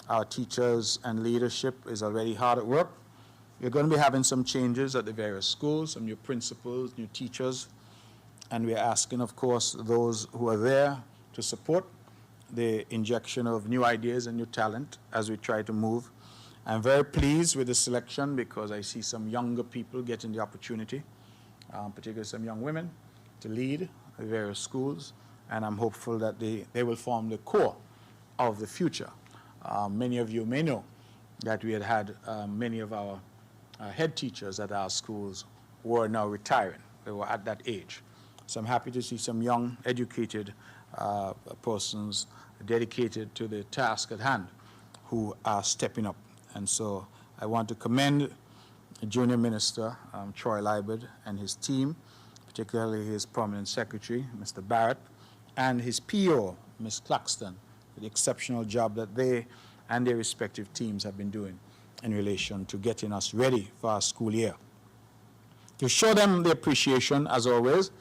S1: our teachers and leadership is already hard at work. We're going to be having some changes at the various schools, some new principals, new teachers, and we're asking, of course, those who are there to support the injection of new ideas and new talent as we try to move. I'm very pleased with the selection because I see some younger people getting the opportunity, particularly some young women, to lead the various schools, and I'm hopeful that they will form the core of the future. Many of you may know that we had many of our head teachers at our schools who are now retiring. They were at that age. So I'm happy to see some young, educated persons dedicated to the task at hand who are stepping up. And so I want to commend Junior Minister Troy Liebert and his team, particularly his prominent secretary, Mr. Barrett, and his PO, Ms. Claxton, for the exceptional job that they and their respective teams have been doing in relation to getting us ready for our school year. To show them the appreciation, as always,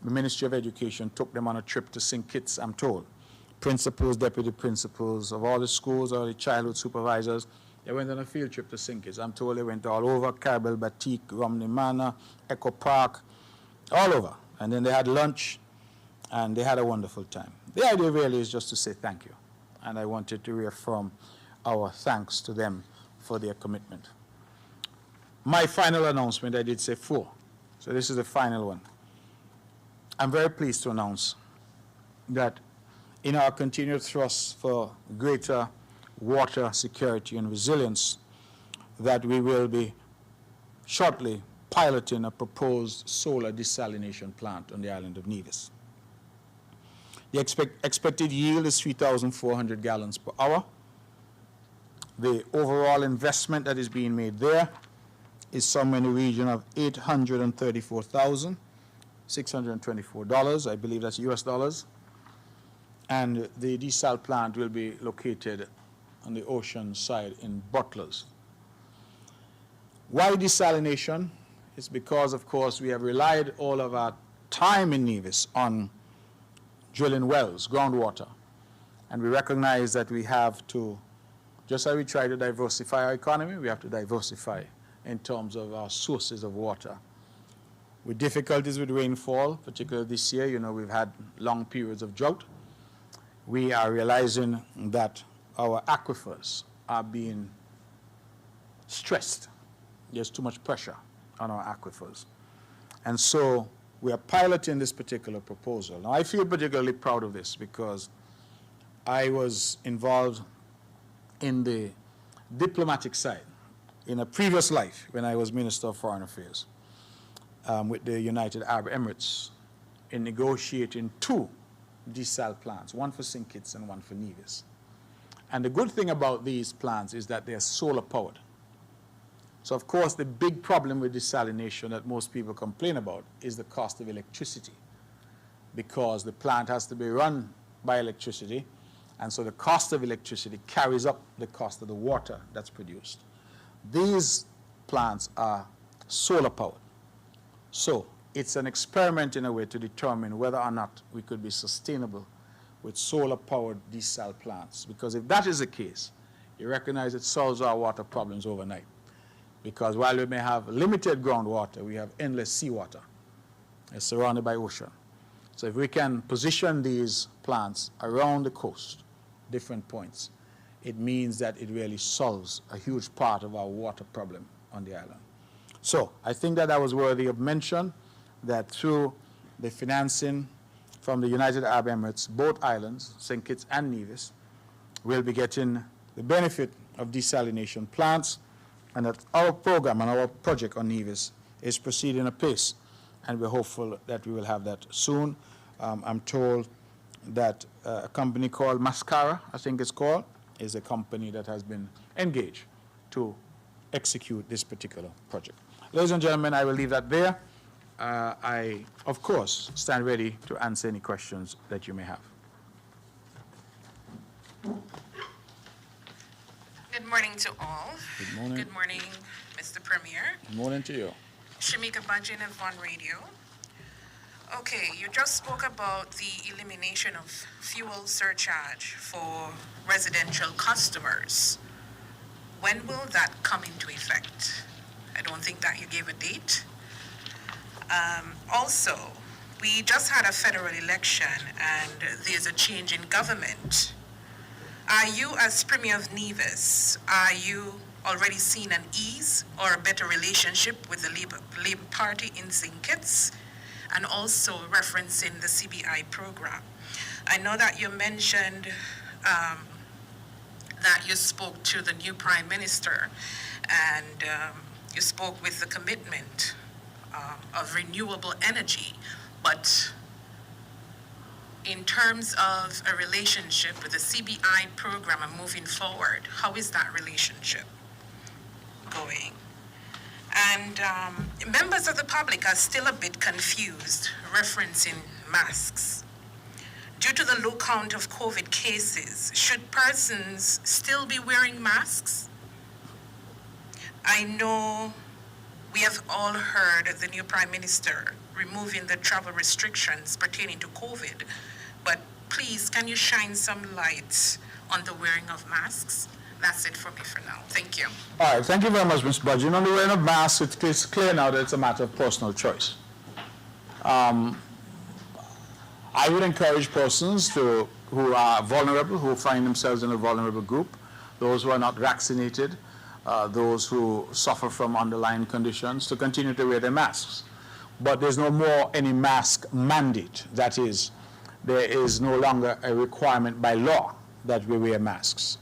S1: the Ministry of Education took them on a trip to St. Kitts, I'm told. Principals, deputy principals of all the schools, all the childhood supervisors, they went on a field trip to St. Kitts. I'm told they went all over, Carabel, Batik, Romney Manor, Echo Park, all over. And then they had lunch, and they had a wonderful time. The idea really is just to say thank you. And I wanted to reaffirm our thanks to them for their commitment. My final announcement, I did say 4. So this is the final one. I'm very pleased to announce that in our continued thrust for greater water security and resilience, that we will be shortly piloting a proposed solar desalination plant on the island of Nevis. The expected yield is 3,400 gallons per hour. The overall investment that is being made there is somewhere in the region of $834,624. I believe that's US dollars. And the desal plant will be located on the ocean side in Butlers. Why desalination? It's because, of course, we have relied all of our time in Nevis on drilling wells, groundwater. And we recognize that we have to, just as we try to diversify our economy, we have to diversify in terms of our sources of water. With difficulties with rainfall, particularly this year, you know, we've had long periods of drought. We are realizing that our aquifers are being stressed. There's too much pressure on our aquifers. And so we are piloting this particular proposal. Now, I feel particularly proud of this because I was involved in the diplomatic side in a previous life when I was Minister of Foreign Affairs with the United Arab Emirates in negotiating 2 desal plants, one for St. Kitts and one for Nevis. And the good thing about these plants is that they're solar powered. So, of course, the big problem with desalination that most people complain about is the cost of electricity, because the plant has to be run by electricity, and so the cost of electricity carries up the cost of the water that's produced. These plants are solar powered. So it's an experiment in a way to determine whether or not we could be sustainable with solar powered desal plants, because if that is the case, you recognize it solves our water problems overnight. Because while we may have limited groundwater, we have endless seawater. It's surrounded by ocean. So if we can position these plants around the coast, different points, it means that it really solves a huge part of our water problem on the island. So I think that was worthy of mention, that through the financing from the United Arab Emirates, both islands, St. Kitts and Nevis, will be getting the benefit of desalination plants, and that our program and our project on Nevis is proceeding apace, and we're hopeful that we will have that soon. I'm told that a company called Mascara, I think it's called, is a company that has been engaged to execute this particular project. Ladies and gentlemen, I will leave that there. I, of course, stand ready to answer any questions that you may have.
S2: Good morning to all.
S1: Good morning.
S2: Good morning, Mr. Premier.
S1: Good morning to you.
S2: Shamika Bajin of One Radio. Okay, you just spoke about the elimination of fuel surcharge for residential customers. When will that come into effect? I don't think that you gave a date. Also, we just had a federal election and there's a change in government. Are you, as Premier of Nevis, are you already seeing an ease or a better relationship with the Labour Party in St. Kitts, and also referencing the CBI program? I know that you mentioned that you spoke to the new Prime Minister and you spoke with the commitment of renewable energy, but in terms of a relationship with the CBI program and moving forward, how is that relationship going? And members of the public are still a bit confused referencing masks. Due to the low count of COVID cases, should persons still be wearing masks? I know we have all heard of the new Prime Minister removing the travel restrictions pertaining to COVID, but please, can you shine some light on the wearing of masks? That's it for me for now. Thank you.
S1: All right, thank you very much, Ms. Budgeon. On the wearing of masks, it's clear now that it's a matter of personal choice. I would encourage persons who are vulnerable, who find themselves in a vulnerable group, those who are not vaccinated, those who suffer from underlying conditions, to continue to wear their masks. But there's no more any mask mandate. That is, there is no longer a requirement by law that we wear masks.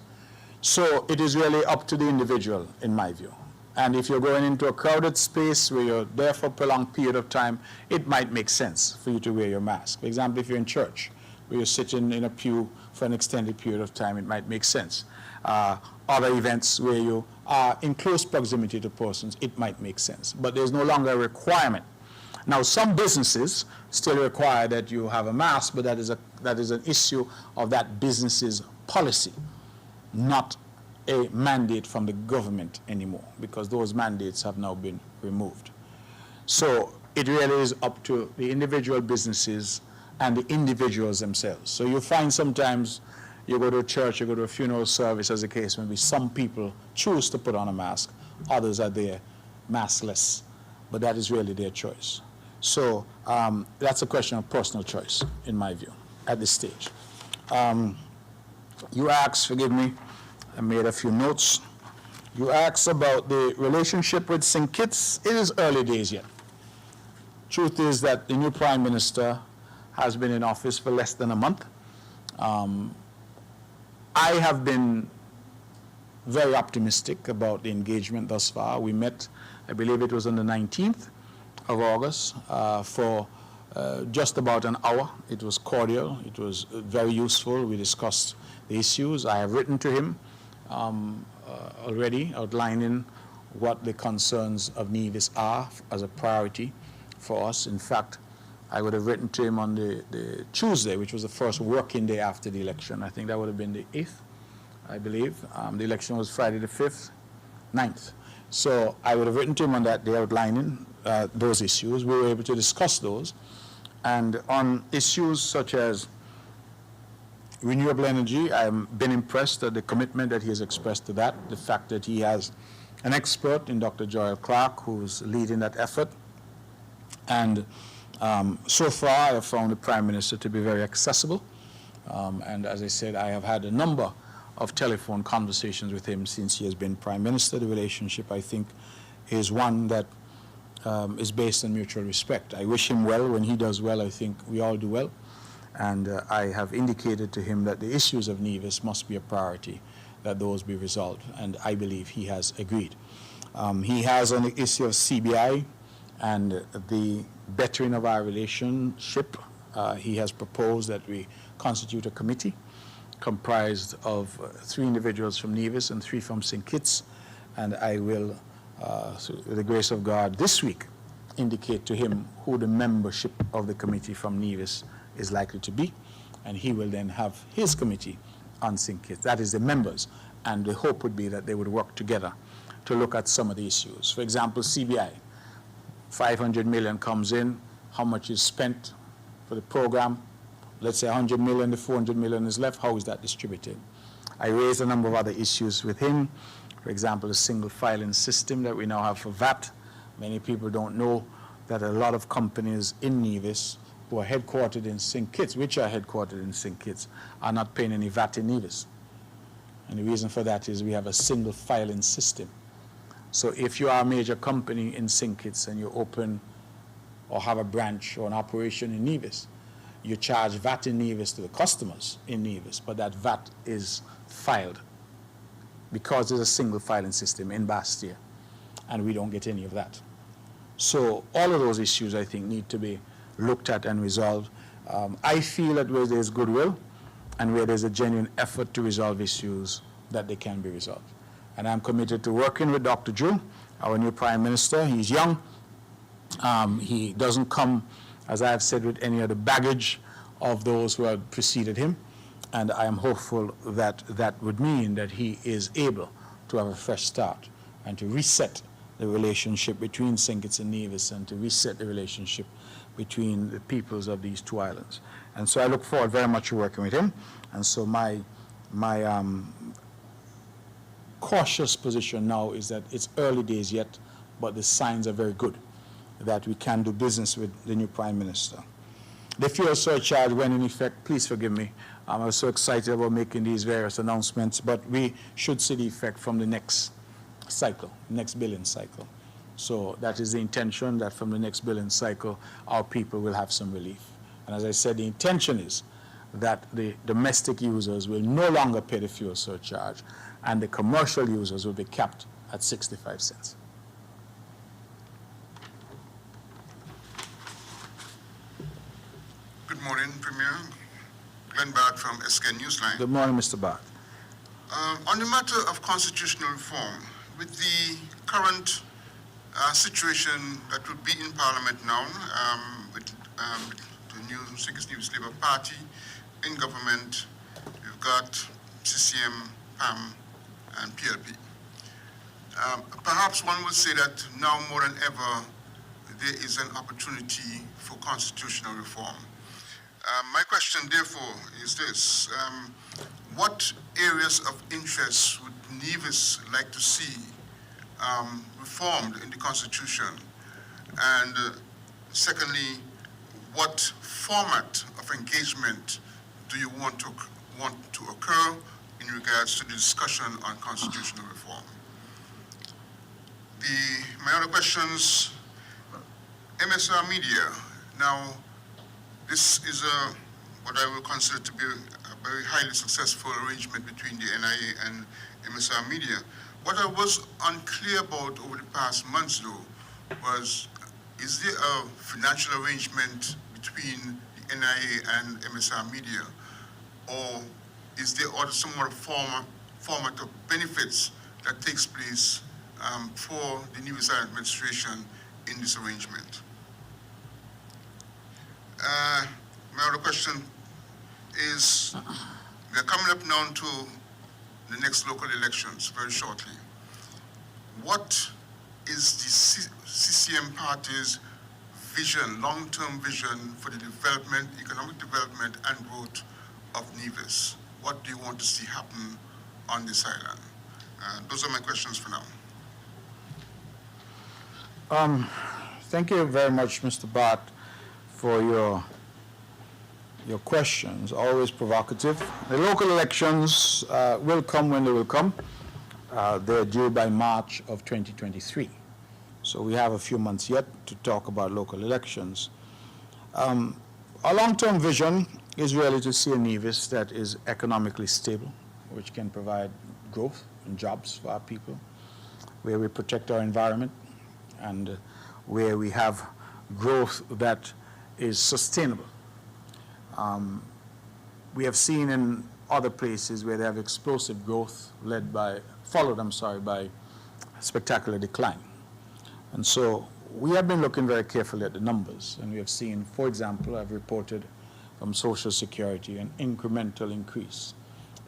S1: So it is really up to the individual, in my view. And if you're going into a crowded space where you're there for a prolonged period of time, it might make sense for you to wear your mask. For example, if you're in church, where you're sitting in a pew for an extended period of time, it might make sense. Other events where you are in close proximity to persons, it might make sense. But there's no longer a requirement. Now, some businesses still require that you have a mask, but that is an issue of that business's policy, not a mandate from the government anymore, because those mandates have now been removed. So it really is up to the individual businesses and the individuals themselves. So you find sometimes you go to a church, you go to a funeral service, as the case may be, some people choose to put on a mask, others are there maskless, but that is really their choice. So that's a question of personal choice, in my view, at this stage. You asked, forgive me, I made a few notes. You asked about the relationship with St. Kitts. It is early days yet. Truth is that the new Prime Minister has been in office for less than a month. I have been very optimistic about the engagement thus far. We met, I believe it was on the 19th of August, for just about an hour. It was cordial. It was very useful. We discussed the issues. I have written to him already, outlining what the concerns of Nevis are as a priority for us. In fact, I would have written to him on the Tuesday, which was the first working day after the election. I think that would have been the 8th, I believe. The election was Friday the 5th, 9th. So I would have written to him on that day outlining those issues. We were able to discuss those. And on issues such as renewable energy, I've been impressed at the commitment that he has expressed to that, the fact that he has an expert in Dr. Joel Clark who's leading that effort. And so far, I have found the Prime Minister to be very accessible. And as I said, I have had a number of telephone conversations with him since he has been Prime Minister. The relationship, I think, is one that is based on mutual respect. I wish him well. When he does well, I think we all do well. And I have indicated to him that the issues of Nevis must be a priority, that those be resolved. And I believe he has agreed. He has on the issue of CBI and the bettering of our relationship, he has proposed that we constitute a committee comprised of 3 individuals from Nevis and 3 from St. Kitts. And I will, with the grace of God, this week indicate to him who the membership of the committee from Nevis is likely to be. And he will then have his committee on St. Kitts. That is the members. And the hope would be that they would work together to look at some of the issues. For example, CBI. 500 million comes in, how much is spent for the program? Let's say 100 million, the 400 million is left, how is that distributed? I raised a number of other issues with him. For example, the single filing system that we now have for VAT. Many people don't know that a lot of companies in Nevis who are headquartered in St. Kitts, which are headquartered in St. Kitts, are not paying any VAT in Nevis. And the reason for that is we have a single filing system. So if you are a major company in St. Kitts and you open or have a branch or an operation in Nevis, you charge VAT in Nevis to the customers in Nevis, but that VAT is filed because there's a single filing system in Bastia, and we don't get any of that. So all of those issues, I think, need to be looked at and resolved. I feel that where there's goodwill and where there's a genuine effort to resolve issues, that they can be resolved. And I'm committed to working with Dr. Drew, our new Prime Minister. He's young. He doesn't come, as I have said, with any of the baggage of those who have preceded him. And I am hopeful that that would mean that he is able to have a fresh start and to reset the relationship between St. Kitts and Nevis and to reset the relationship between the peoples of these two islands. And so I look forward very much to working with him. And so my cautious position now is that it's early days yet, but the signs are very good that we can do business with the new Prime Minister. The fuel surcharge went in effect. Please forgive me. I was so excited about making these various announcements, but we should see the effect from the next cycle, next billing cycle. So that is the intention, that from the next billing cycle, our people will have some relief. And as I said, the intention is that the domestic users will no longer pay the fuel surcharge, and the commercial users will be capped at 65 cents.
S3: Good morning, Premier. Glenn Barrett from SK Newsline.
S1: Good morning, Mr. Barth.
S3: On the matter of constitutional reform, with the current situation that would be in Parliament now, with the new St. Kitts Nevis Labour Party in government, we've got CCM, PAM, and PLP. Perhaps one would say that now more than ever, there is an opportunity for constitutional reform. My question, therefore, is this. What areas of interest would Nevis like to see reformed in the Constitution? And secondly, what format of engagement do you want to occur in regards to the discussion on constitutional reform? My other questions, MSR Media. Now, this is what I will consider to be a very highly successful arrangement between the NIA and MSR Media. What I was unclear about over the past months, though, was is there a financial arrangement between the NIA and MSR Media, or is there some more format of benefits that takes place for the Nevis Island administration in this arrangement? My other question is, we are coming up now to the next local elections very shortly. What is the CCM party's vision, long-term vision for the development, economic development and growth of Nevis? What do you want to see happen on this island? Those are my questions for now.
S1: Thank you very much, Mr. Barth, for your questions, always provocative. The local elections will come when they will come. They're due by March of 2023. So we have a few months yet to talk about local elections. Our long-term vision is really to see a Nevis that is economically stable, which can provide growth and jobs for our people, where we protect our environment, and where we have growth that is sustainable. We have seen in other places where they have explosive growth followed by spectacular decline. And so we have been looking very carefully at the numbers, and we have seen, for example, I've reported from Social Security an incremental increase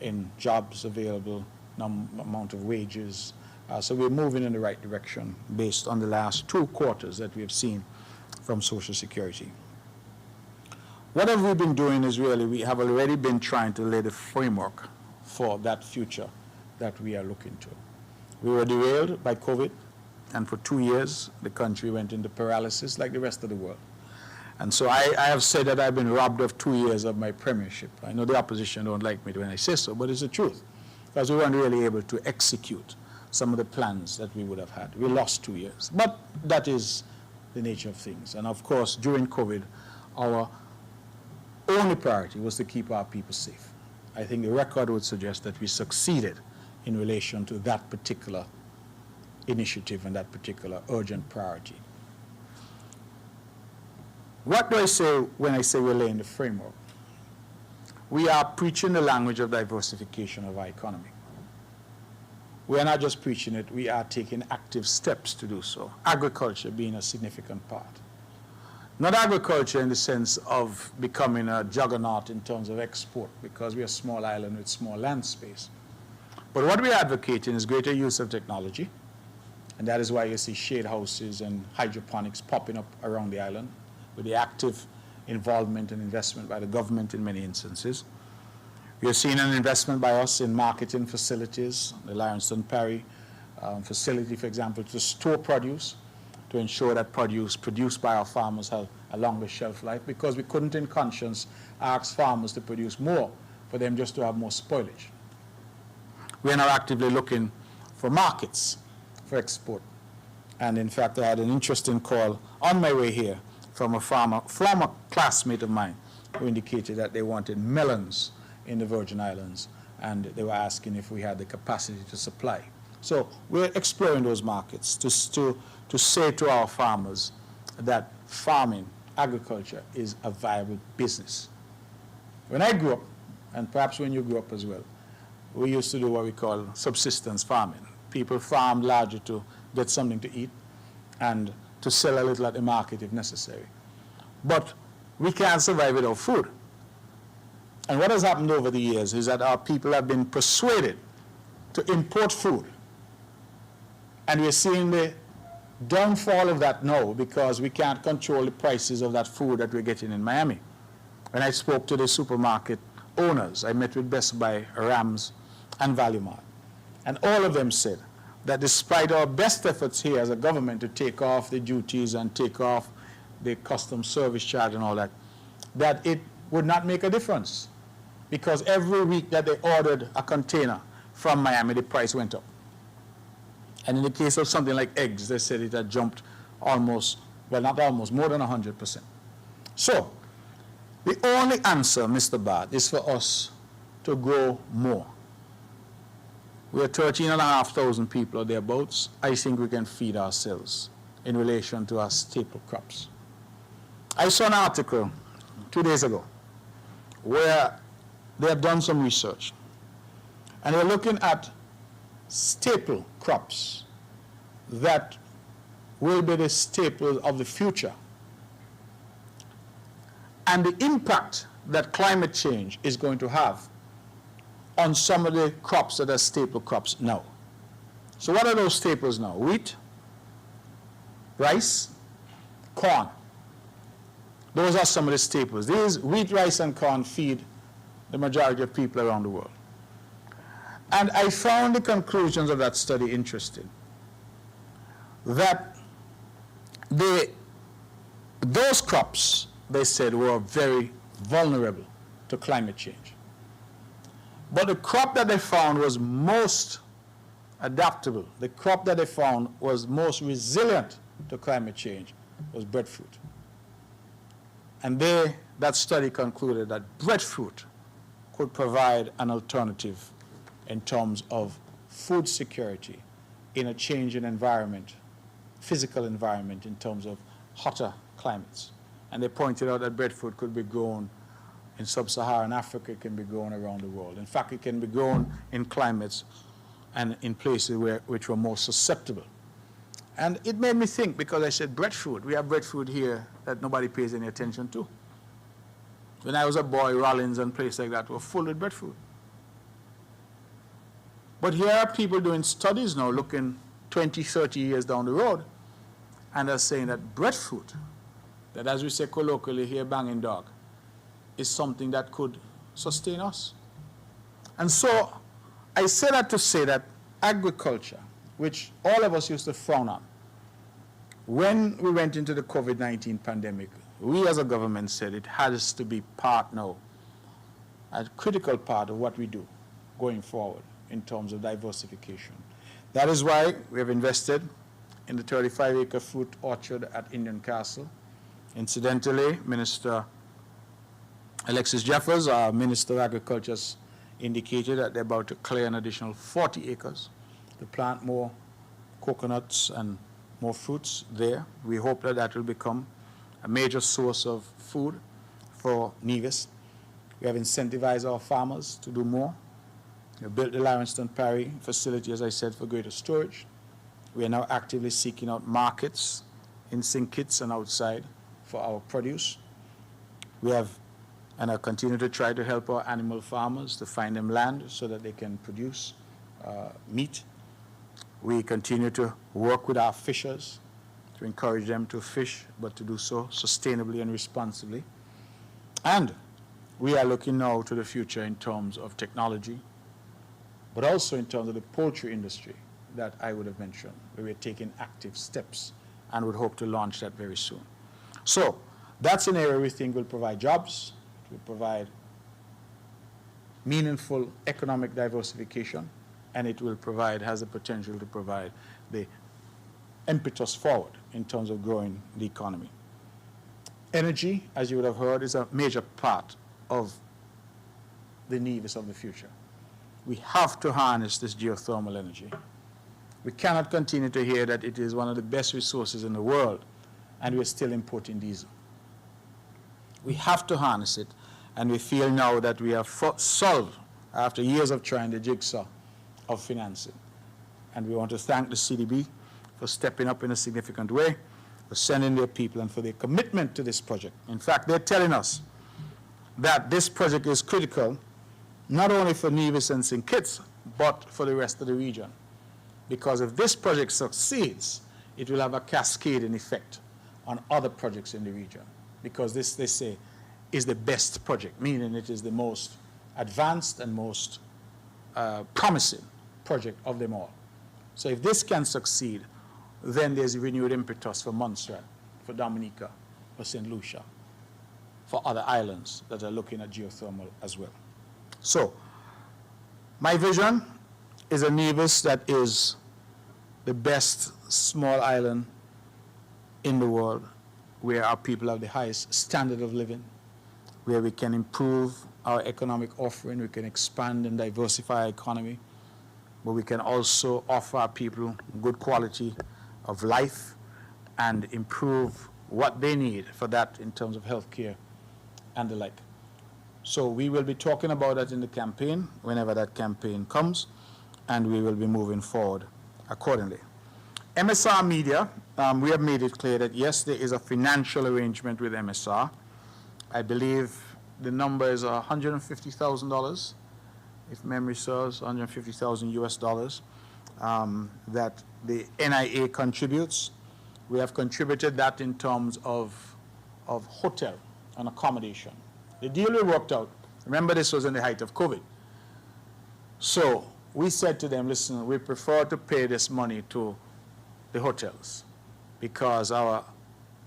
S1: in jobs available, amount of wages, So we're moving in the right direction based on the last 2 quarters that we have seen from Social Security. What have we been doing is really, we have already been trying to lay the framework for that future that we are looking to. We were derailed by COVID, and for 2 years, the country went into paralysis like the rest of the world. And so I have said that I've been robbed of 2 years of my premiership. I know the opposition don't like me when I say so, but it's the truth, because we weren't really able to execute some of the plans that we would have had. We lost 2 years, but that is the nature of things. And of course, during COVID, our only priority was to keep our people safe. I think the record would suggest that we succeeded in relation to that particular initiative and that particular urgent priority. What do I say when I say we're laying the framework? We are preaching the language of diversification of our economy. We are not just preaching it, we are taking active steps to do so, agriculture being a significant part. Not agriculture in the sense of becoming a juggernaut in terms of export, because we are a small island with small land space. But what we are advocating is greater use of technology, and that is why you see shade houses and hydroponics popping up around the island, with the active involvement and investment by the government in many instances. We are seeing an investment by us in marketing facilities, the Lawrencetown Perry facility, for example, to store produce, to ensure that produce produced by our farmers have a longer shelf life, because we couldn't in conscience ask farmers to produce more for them just to have more spoilage. We are now actively looking for markets for export. And in fact, I had an interesting call on my way here from a former classmate of mine who indicated that they wanted melons in the Virgin Islands, and they were asking if we had the capacity to supply. So we're exploring those markets to say to our farmers that farming, agriculture, is a viable business. When I grew up, and perhaps when you grew up as well, we used to do what we call subsistence farming. People farmed largely to get something to eat and to sell a little at the market if necessary. But we can't survive without food. And what has happened over the years is that our people have been persuaded to import food. And we're seeing the downfall of that now, because we can't control the prices of that food that we're getting in Miami. When I spoke to the supermarket owners, I met with Best Buy, Rams, and Value Mart. And all of them said that despite our best efforts here as a government to take off the duties and take off the customs service charge and all that, that it would not make a difference, because every week that they ordered a container from Miami, the price went up. And in the case of something like eggs, they said it had jumped almost, well, not almost, more than 100%. So the only answer, Mr. Bard, is for us to grow more. We are 13,500 people or thereabouts. I think we can feed ourselves in relation to our staple crops. I saw an article 2 days ago where they have done some research, and they're looking at staple crops that will be the staples of the future, and the impact that climate change is going to have on some of the crops that are staple crops now. So what are those staples now? Wheat, rice, corn. Those are some of the staples. These wheat, rice, and corn feed the majority of people around the world. And I found the conclusions of that study interesting. That those crops, they said, were very vulnerable to climate change. But the crop that they found was most adaptable, the crop that they found was most resilient to climate change, was breadfruit. And that study concluded that breadfruit could provide an alternative in terms of food security in a changing environment, physical environment, in terms of hotter climates. And they pointed out that breadfruit could be grown in sub-Saharan Africa, it can be grown around the world. In fact, it can be grown in climates and in places which were more susceptible. And it made me think, because I said breadfruit, we have breadfruit here that nobody pays any attention to. When I was a boy, Rollins and places like that were full of breadfruit. But here are people doing studies now, looking 20, 30 years down the road, and are saying that breadfruit, that as we say colloquially here, banging dog, is something that could sustain us. And so I say that to say that agriculture, which all of us used to frown on, when we went into the COVID-19 pandemic, we as a government said it has to be part now, a critical part of what we do going forward in terms of diversification. That is why we have invested in the 35-acre fruit orchard at Indian Castle. Incidentally, Minister Alexis Jeffers, our Minister of Agriculture, has indicated that they're about to clear an additional 40 acres to plant more coconuts and more fruits there. We hope that that will become a major source of food for Nevis. We have incentivized our farmers to do more. We have built the Lawrencetown Parry facility, as I said, for greater storage. We are now actively seeking out markets in St. Kitts and outside for our produce. We have, and I continue to try to help our animal farmers to find them land so that they can produce meat. We continue to work with our fishers to encourage them to fish, but to do so sustainably and responsibly. And we are looking now to the future in terms of technology, but also in terms of the poultry industry that I would have mentioned, where we're taking active steps and would hope to launch that very soon. So that's an area we think will provide jobs, it will provide meaningful economic diversification, and it will provide, has the potential to provide the impetus forward in terms of growing the economy. Energy, as you would have heard, is a major part of the Nevis of the future. We have to harness this geothermal energy. We cannot continue to hear that it is one of the best resources in the world, and we're still importing diesel. We have to harness it, and we feel now that we have solved, after years of trying, the jigsaw of financing. And we want to thank the CDB for stepping up in a significant way, for sending their people, and for their commitment to this project. In fact, they're telling us that this project is critical not only for Nevis and St. Kitts, but for the rest of the region. Because if this project succeeds, it will have a cascading effect on other projects in the region. Because this, they say, is the best project, meaning it is the most advanced and most promising project of them all. So if this can succeed, then there's a renewed impetus for Montserrat, for Dominica, for St. Lucia, for other islands that are looking at geothermal as well. So my vision is a Nevis that is the best small island in the world, where our people have the highest standard of living, where we can improve our economic offering, we can expand and diversify our economy, but we can also offer our people good quality of life and improve what they need for that in terms of healthcare and the like. So we will be talking about that in the campaign, whenever that campaign comes, and we will be moving forward accordingly. MSR Media, we have made it clear that yes, there is a financial arrangement with MSR. I believe the number is $150,000, if memory serves, 150,000 US dollars, that the NIA contributes. We have contributed that in terms of hotel and accommodation. The deal we worked out, remember this was in the height of COVID. So we said to them, listen, we prefer to pay this money to the hotels, because our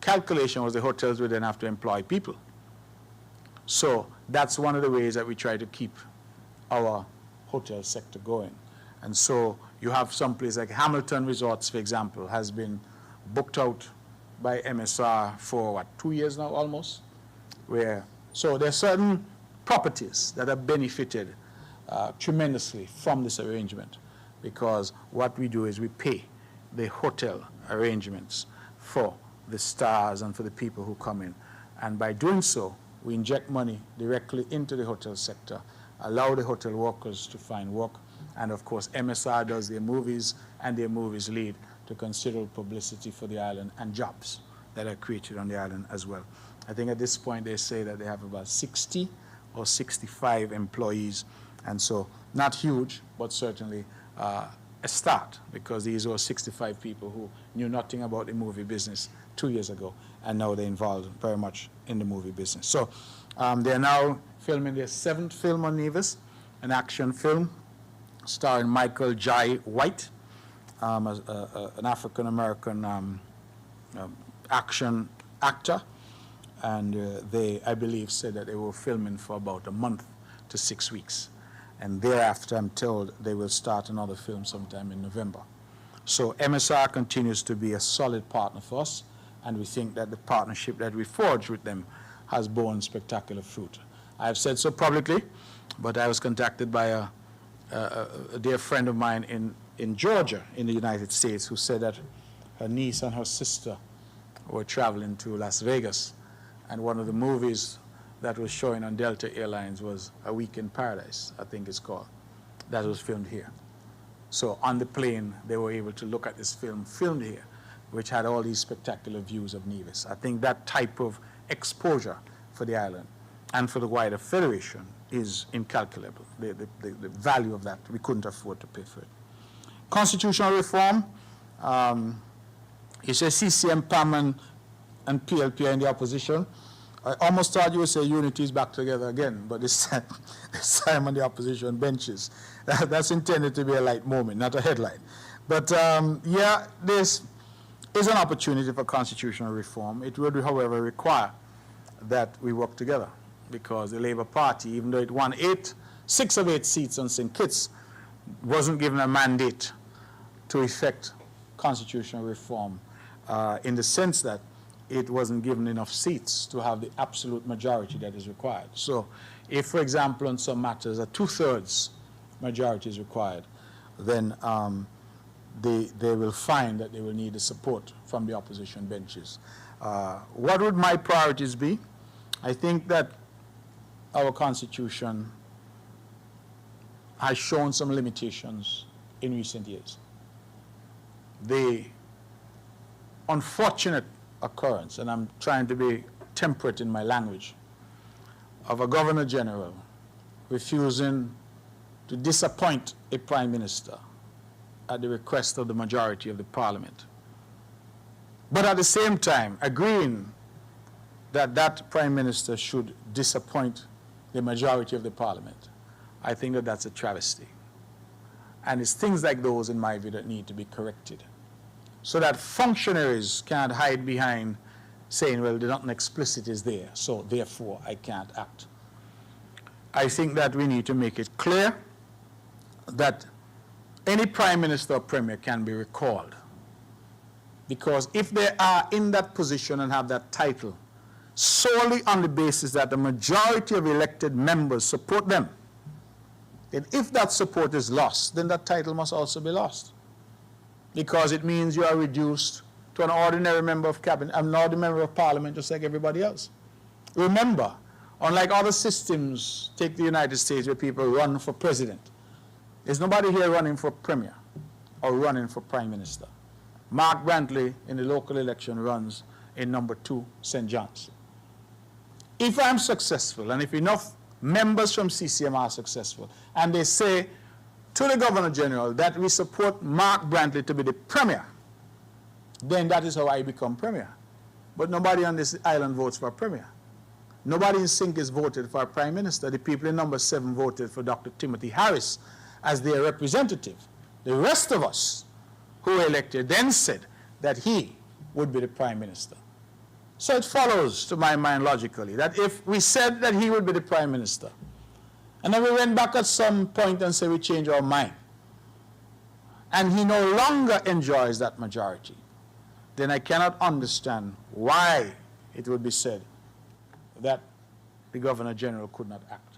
S1: calculation was the hotels would then have to employ people. So that's one of the ways that we try to keep our hotel sector going. And so you have some place like Hamilton Resorts, for example, has been booked out by MSR for what, 2 years now almost? So there are certain properties that have benefited tremendously from this arrangement, because what we do is we pay the hotel arrangements for the stars and for the people who come in. And by doing so, we inject money directly into the hotel sector, allow the hotel workers to find work, and of course MSR does their movies, and their movies lead to considerable publicity for the island and jobs that are created on the island as well. I think at this point they say that they have about 60 or 65 employees, and so not huge, but certainly a start, because these were 65 people who knew nothing about the movie business 2 years ago, and now they're involved very much in the movie business. So they're now filming their 7th film on Nevis, an action film starring Michael Jai White, an African-American action actor, and they, I believe, said that they were filming for about a month to 6 weeks. And thereafter, I'm told, they will start another film sometime in November. So MSR continues to be a solid partner for us, and we think that the partnership that we forged with them has borne spectacular fruit. I have said so publicly, but I was contacted by a dear friend of mine in Georgia, in the United States, who said that her niece and her sister were traveling to Las Vegas, and one of the movies that was showing on Delta Airlines was A Week in Paradise, I think it's called. That was filmed here. So on the plane, they were able to look at this film filmed here, which had all these spectacular views of Nevis. I think that type of exposure for the island and for the wider federation is incalculable. The value of that, we couldn't afford to pay for it. Constitutional reform, you say CCM, PAM, and PLP are in the opposition. I almost thought you would say unity is back together again, but this time on the opposition benches. That's intended to be a light moment, not a headline. But yeah, this is an opportunity for constitutional reform. It would, however, require that we work together, because the Labour Party, even though it won 6 of 8 seats on St. Kitts, wasn't given a mandate to effect constitutional reform in the sense that it wasn't given enough seats to have the absolute majority that is required. So if, for example, on some matters a 2/3 majority is required, then they will find that they will need the support from the opposition benches. What would my priorities be? I think that our Constitution has shown some limitations in recent years. The unfortunate occurrence, and I'm trying to be temperate in my language, of a Governor General refusing to disappoint a Prime Minister at the request of the majority of the Parliament, but at the same time agreeing that that Prime Minister should disappoint the majority of the Parliament. I think that that's a travesty. And it's things like those, in my view, that need to be corrected, so that functionaries can't hide behind saying, well, nothing explicit is there, so therefore I can't act. I think that we need to make it clear that any Prime Minister or Premier can be recalled, because if they are in that position and have that title solely on the basis that the majority of elected members support them, then if that support is lost, then that title must also be lost, because it means you are reduced to an ordinary member of cabinet, an ordinary member of parliament, just like everybody else. Remember, unlike other systems, take the United States where people run for president, there's nobody here running for premier or running for prime minister. Mark Brantley in the local election runs in number 2, St. John's. If I'm successful, and if enough members from CCM are successful, and they say to the Governor General that we support Mark Brantley to be the premier, then that is how I become premier. But nobody on this island votes for a premier. Nobody in Sink is voted for a prime minister. The people in number 7 voted for Dr. Timothy Harris as their representative. The rest of us who were elected then said that he would be the prime minister. So it follows, to my mind logically, that if we said that he would be the prime minister, and then we went back at some point and said we changed our mind, and he no longer enjoys that majority, then I cannot understand why it would be said that the Governor General could not act.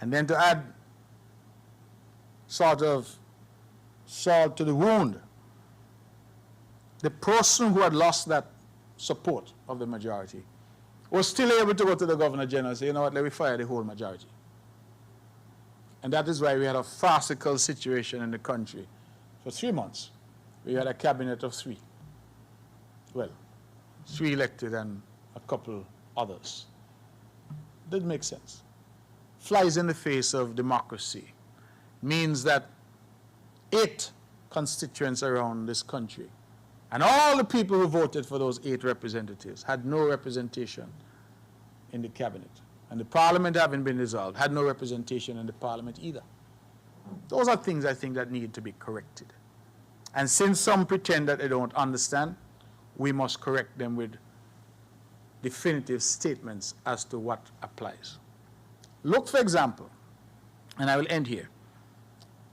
S1: And then to add sort of salt to the wound, the person who had lost that support of the majority was still able to go to the Governor General and say, you know what, let me fire the whole majority. And that is why we had a farcical situation in the country for 3 months. We had a cabinet of 3. Well, 3 elected and a couple others. Didn't make sense. Flies in the face of democracy. means that 8 constituents around this country, and all the people who voted for those 8 representatives had no representation in the cabinet. And the parliament, having been dissolved, had no representation in the parliament either. Those are things I think that need to be corrected. And since some pretend that they don't understand, we must correct them with definitive statements as to what applies. Look, for example, and I will end here,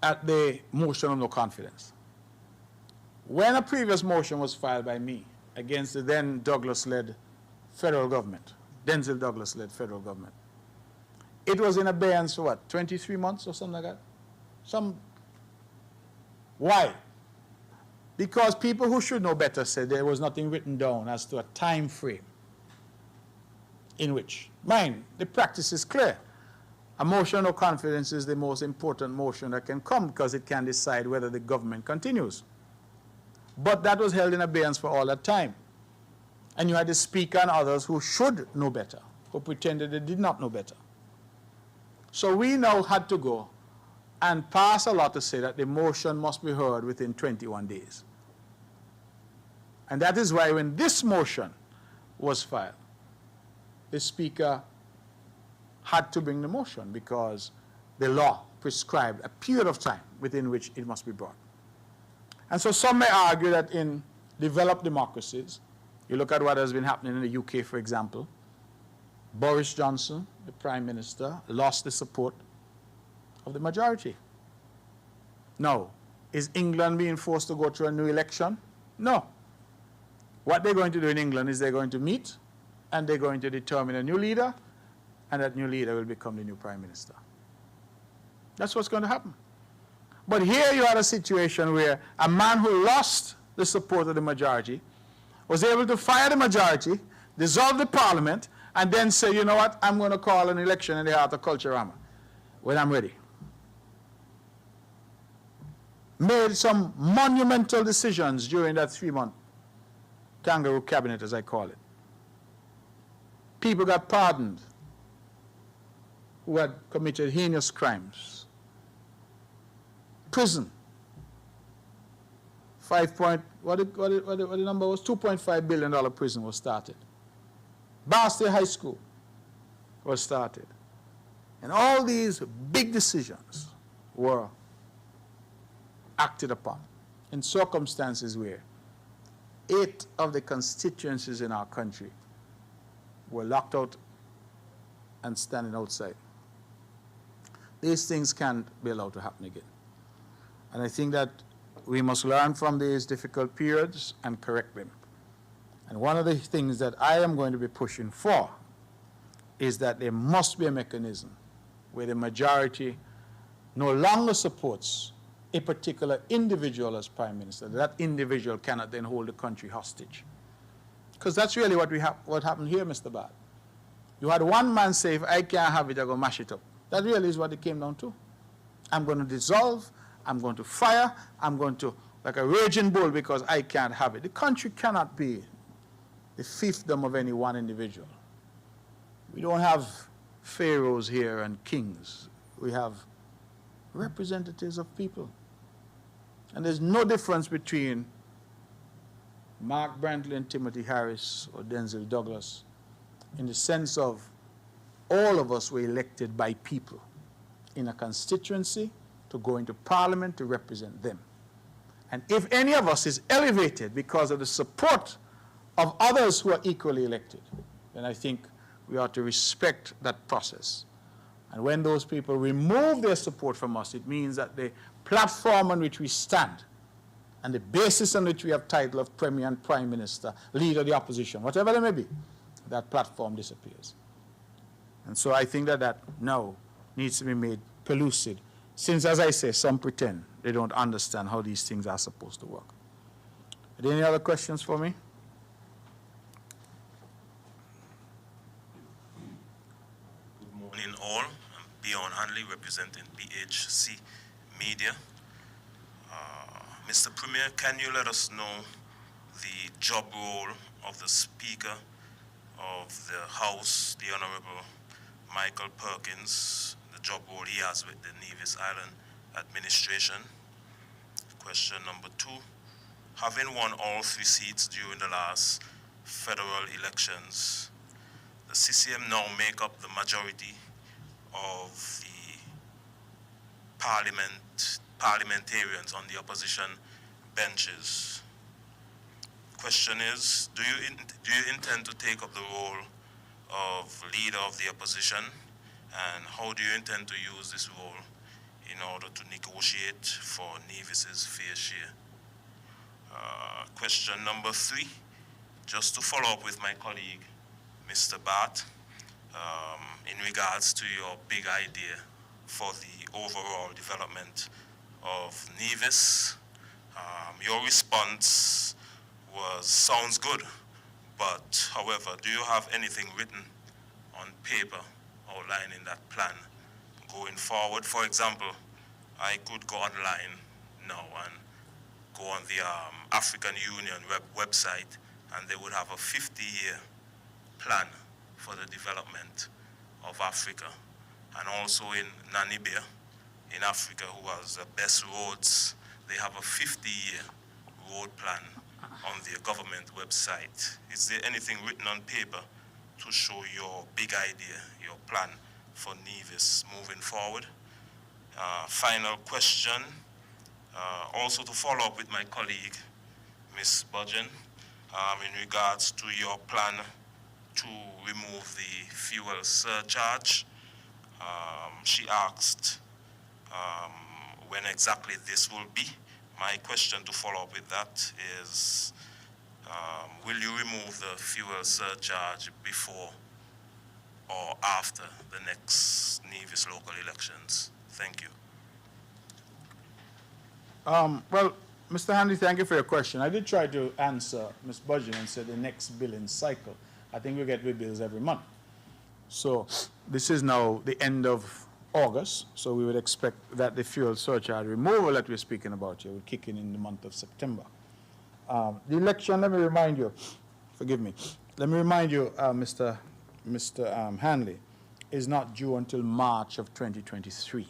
S1: at the motion of no confidence. When a previous motion was filed by me against the then Douglas-led federal government, Denzel Douglas-led federal government, it was in abeyance for what, 23 months or something like that? Why? Because people who should know better said there was nothing written down as to a time frame in which. Mind, the practice is clear. A motion of confidence is the most important motion that can come because it can decide whether the government continues. But that was held in abeyance for all that time. And you had the speaker and others who should know better, who pretended they did not know better. So we now had to go and pass a law to say that the motion must be heard within 21 days. And that is why when this motion was filed, the speaker had to bring the motion because the law prescribed a period of time within which it must be brought. And so some may argue that in developed democracies, you look at what has been happening in the UK, for example, Boris Johnson, the Prime Minister, lost the support of the majority. No. Is England being forced to go through a new election? No. What they're going to do in England is they're going to meet and they're going to determine a new leader, and that new leader will become the new Prime Minister. That's what's going to happen. But here you had a situation where a man who lost the support of the majority was able to fire the majority, dissolve the parliament, and then say, you know what, I'm going to call an election in the Heart of Culturama when I'm ready. Made some monumental decisions during that 3-month kangaroo cabinet, as I call it. People got pardoned who had committed heinous crimes. Prison. What the number was? $2.5 billion prison was started. Barstow High School was started. And all these big decisions were acted upon in circumstances where 8 of the constituencies in our country were locked out and standing outside. These things can't be allowed to happen again. And I think that we must learn from these difficult periods and correct them. And one of the things that I am going to be pushing for is that there must be a mechanism where the majority no longer supports a particular individual as Prime Minister. That individual cannot then hold the country hostage. Because that's really what happened here, Mr. Bad. You had one man say, if I can't have it, I'm going to mash it up. That really is what it came down to. I'm going to dissolve, I'm going to fire, I'm going to, like a raging bull, because I can't have it. The country cannot be the fiefdom of any one individual. We don't have pharaohs here and kings. We have representatives of people. And there's no difference between Mark Brantley and Timothy Harris or Denzel Douglas in the sense of all of us were elected by people in a constituency to go into parliament to represent them. And if any of us is elevated because of the support of others who are equally elected, then I think we ought to respect that process. And when those people remove their support from us, it means that the platform on which we stand and the basis on which we have title of Premier and Prime Minister, leader of the opposition, whatever they may be, that platform disappears. And so I think that now needs to be made pellucid, since, as I say, some pretend they don't understand how these things are supposed to work. Are there any other questions for me?
S4: Good morning, all. I'm Bjorn Hanley, representing BHC Media. Mr. Premier, can you let us know the job role of the Speaker of the House, the Honorable Michael Perkins, the job role he has with the Nevis Island administration. Question number 2, having won all 3 seats during the last federal elections, the CCM now make up the majority of the parliamentarians on the opposition benches. Question is, do you intend to take up the role of leader of the opposition, and how do you intend to use this role in order to negotiate for Nevis's fair share? Question number 3, just to follow up with my colleague, Mr. Bart, in regards to your big idea for the overall development of Nevis. Your response sounds good, but however, do you have anything written on paper outlining that plan going forward? For example, I could go online now and go on the African Union website, and they would have a 50-year plan for the development of Africa. And also in Namibia, in Africa, who has the best roads, they have a 50-year road plan on their government website. Is there anything written on paper to show your big idea, your plan for Nevis moving forward? Final question, also to follow up with my colleague, Ms. Budgen, in regards to your plan to remove the fuel surcharge. She asked when exactly this will be. My question to follow up with that is, will you remove the fuel surcharge before or after the next Nevis local elections? Thank you.
S1: Well, Mr. Hanley, thank you for your question. I did try to answer Ms. Budgen and said the next billing cycle. I think we get bills every month. So this is now the end of August, so we would expect that the fuel surcharge removal that we're speaking about here will kick in the month of September. The election, let me remind you, forgive me, let me remind you, Mr. Hanley, is not due until March of 2023.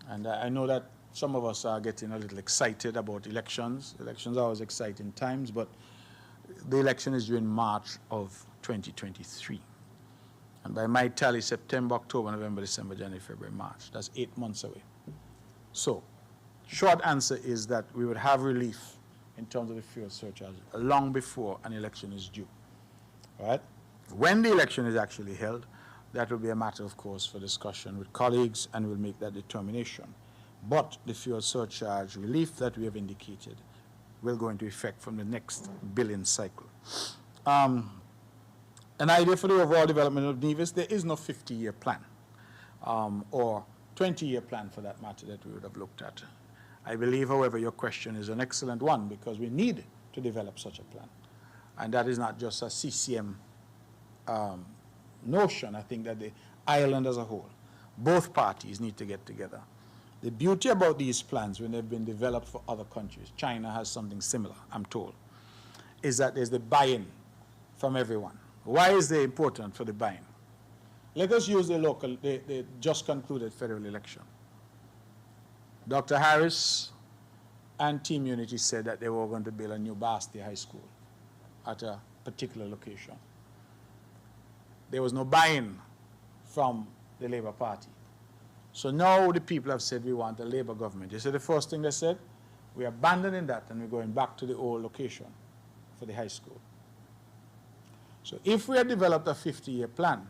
S1: And I know that some of us are getting a little excited about elections. Elections are always exciting times, but the election is due in March of 2023. And by my tally, September, October, November, December, January, February, March. That's 8 months away. So, short answer is that we would have relief in terms of the fuel surcharge long before an election is due. All right? When the election is actually held, that will be a matter, of course, for discussion with colleagues, and we'll make that determination. But the fuel surcharge relief that we have indicated will go into effect from the next billing cycle. An idea for the overall development of Nevis, there is no 50-year plan or 20-year plan for that matter that we would have looked at. I believe, however, your question is an excellent one because we need to develop such a plan. And that is not just a CCM notion. I think that the island as a whole, both parties need to get together. The beauty about these plans, when they've been developed for other countries, China has something similar, I'm told, is that there's the buy-in from everyone. Why is it important for the buy-in? Let us use the just concluded federal election. Dr. Harris and Team Unity said that they were going to build a new Bastia High School at a particular location. There was no buy-in from the Labour Party. So now the people have said we want a Labour government. You see the first thing they said? We're abandoning that and we're going back to the old location for the high school. So if we had developed a 50-year plan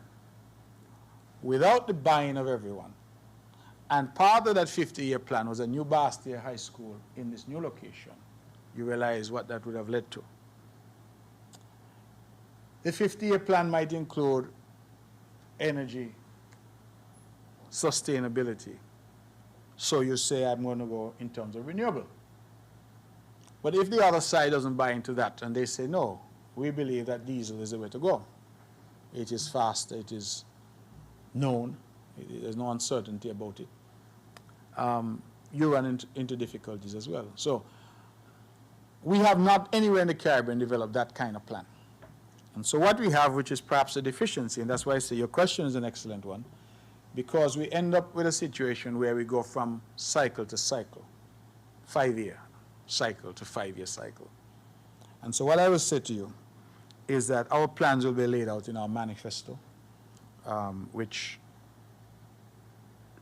S1: without the buy-in of everyone, and part of that 50-year plan was a new Bastia High School in this new location, you realize what that would have led to. The 50-year plan might include energy, sustainability. So you say, I'm going to go in terms of renewable. But if the other side doesn't buy into that and they say, no, we believe that diesel is the way to go. It is fast, it is known, there's no uncertainty about it. You run into difficulties as well. So we have not anywhere in the Caribbean developed that kind of plan. And so what we have, which is perhaps a deficiency, and that's why I say your question is an excellent one, because we end up with a situation where we go from cycle to cycle, 5-year cycle to 5-year cycle. And so what I will say to you is that our plans will be laid out in our manifesto, which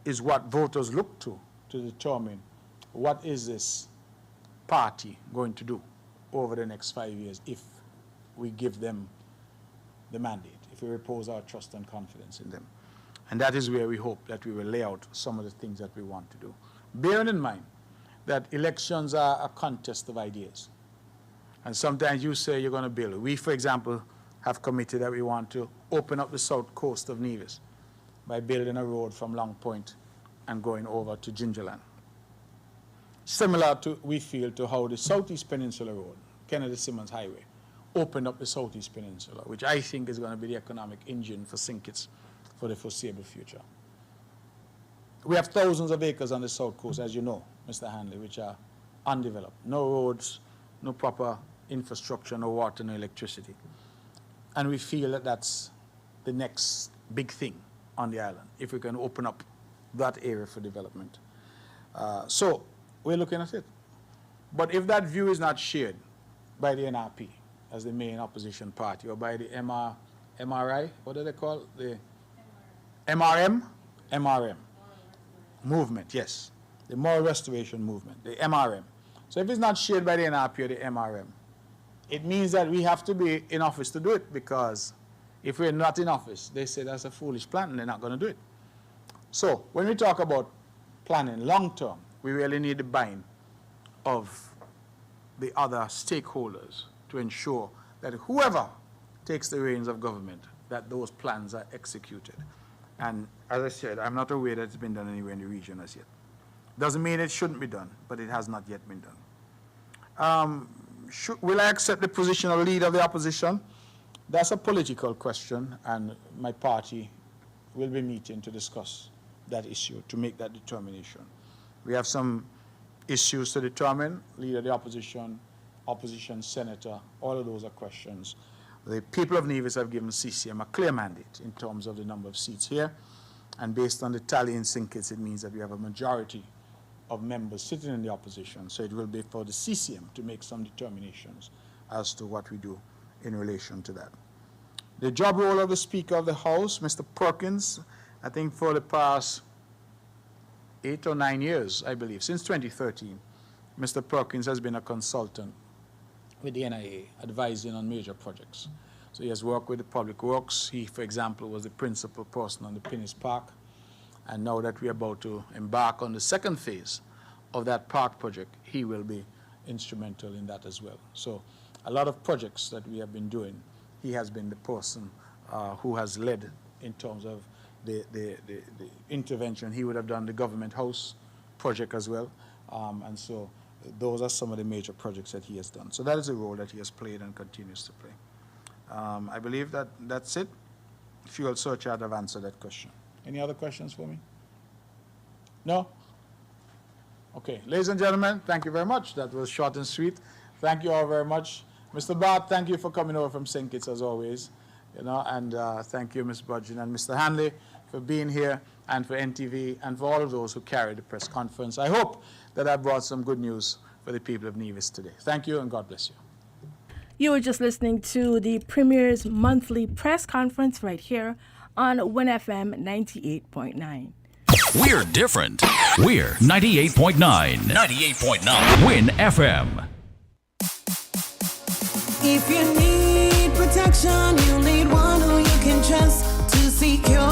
S1: is what voters look to determine what is this party going to do over the next 5 years if we give them the mandate, if we repose our trust and confidence in them. And that is where we hope that we will lay out some of the things that we want to do. Bearing in mind that elections are a contest of ideas. And sometimes you say you're going to build. We, for example, have committed that we want to open up the south coast of Nevis by building a road from Long Point and going over to Gingerland. Similar to, we feel, to how the Southeast Peninsula Road, Kennedy Simmons Highway, opened up the Southeast Peninsula, which I think is going to be the economic engine for St. Kitts for the foreseeable future. We have thousands of acres on the south coast, as you know, Mr. Hanley, which are undeveloped. No roads, no proper infrastructure, no water, no electricity. And we feel that that's the next big thing on the island, if we can open up that area for development. So we're looking at it. But if that view is not shared by the NRP as the main opposition party, or by the MRI, what do they call it? The MRM movement, yes. The Moral Restoration Movement, the MRM. So if it's not shared by the NRP or the MRM, it means that we have to be in office to do it, because if we're not in office, they say that's a foolish plan and they're not going to do it. So when we talk about planning long term, we really need the buy-in of the other stakeholders to ensure that whoever takes the reins of government, that those plans are executed. And as I said, I'm not aware that it's been done anywhere in the region as yet. Doesn't mean it shouldn't be done, but it has not yet been done. Will I accept the position of leader of the opposition? That's a political question, and my party will be meeting to discuss that issue, to make that determination. We have some issues to determine: leader of the opposition, opposition senator, all of those are questions. The people of Nevis have given CCM a clear mandate in terms of the number of seats here, and based on the tally in St. Kitts, it means that we have a majority of members sitting in the opposition, so it will be for the CCM to make some determinations as to what we do in relation to that. The job role of the Speaker of the House, Mr. Perkins, I think for the past 8 or 9 years, I believe, since 2013, Mr. Perkins has been a consultant with the NIA, advising on major projects. So he has worked with the Public Works. He, for example, was the principal person on the Pinnis Park. And now that we're about to embark on the second phase of that park project, he will be instrumental in that as well. So a lot of projects that we have been doing, he has been the person who has led in terms of the intervention. He would have done the Government House project as well. And so those are some of the major projects that he has done. So that is a role that he has played and continues to play. I believe that that's it. Fuel surcharge, I've answered that question. Any other questions for me? No? Okay, ladies and gentlemen, thank you very much. That was short and sweet. Thank you all very much. Mr. Barth, thank you for coming over from St. Kitts as always. And thank you, Ms. Budgeon and Mr. Hanley, for being here, and for NTV, and for all of those who carried the press conference. I hope that I brought some good news for the people of Nevis today. Thank you, and God bless you.
S5: You were just listening to the Premier's monthly press conference right here on WinFM 98.9.
S6: We're different. We're 98.9. 98.9. Win FM.
S7: If you need protection, you need one who you can trust to secure.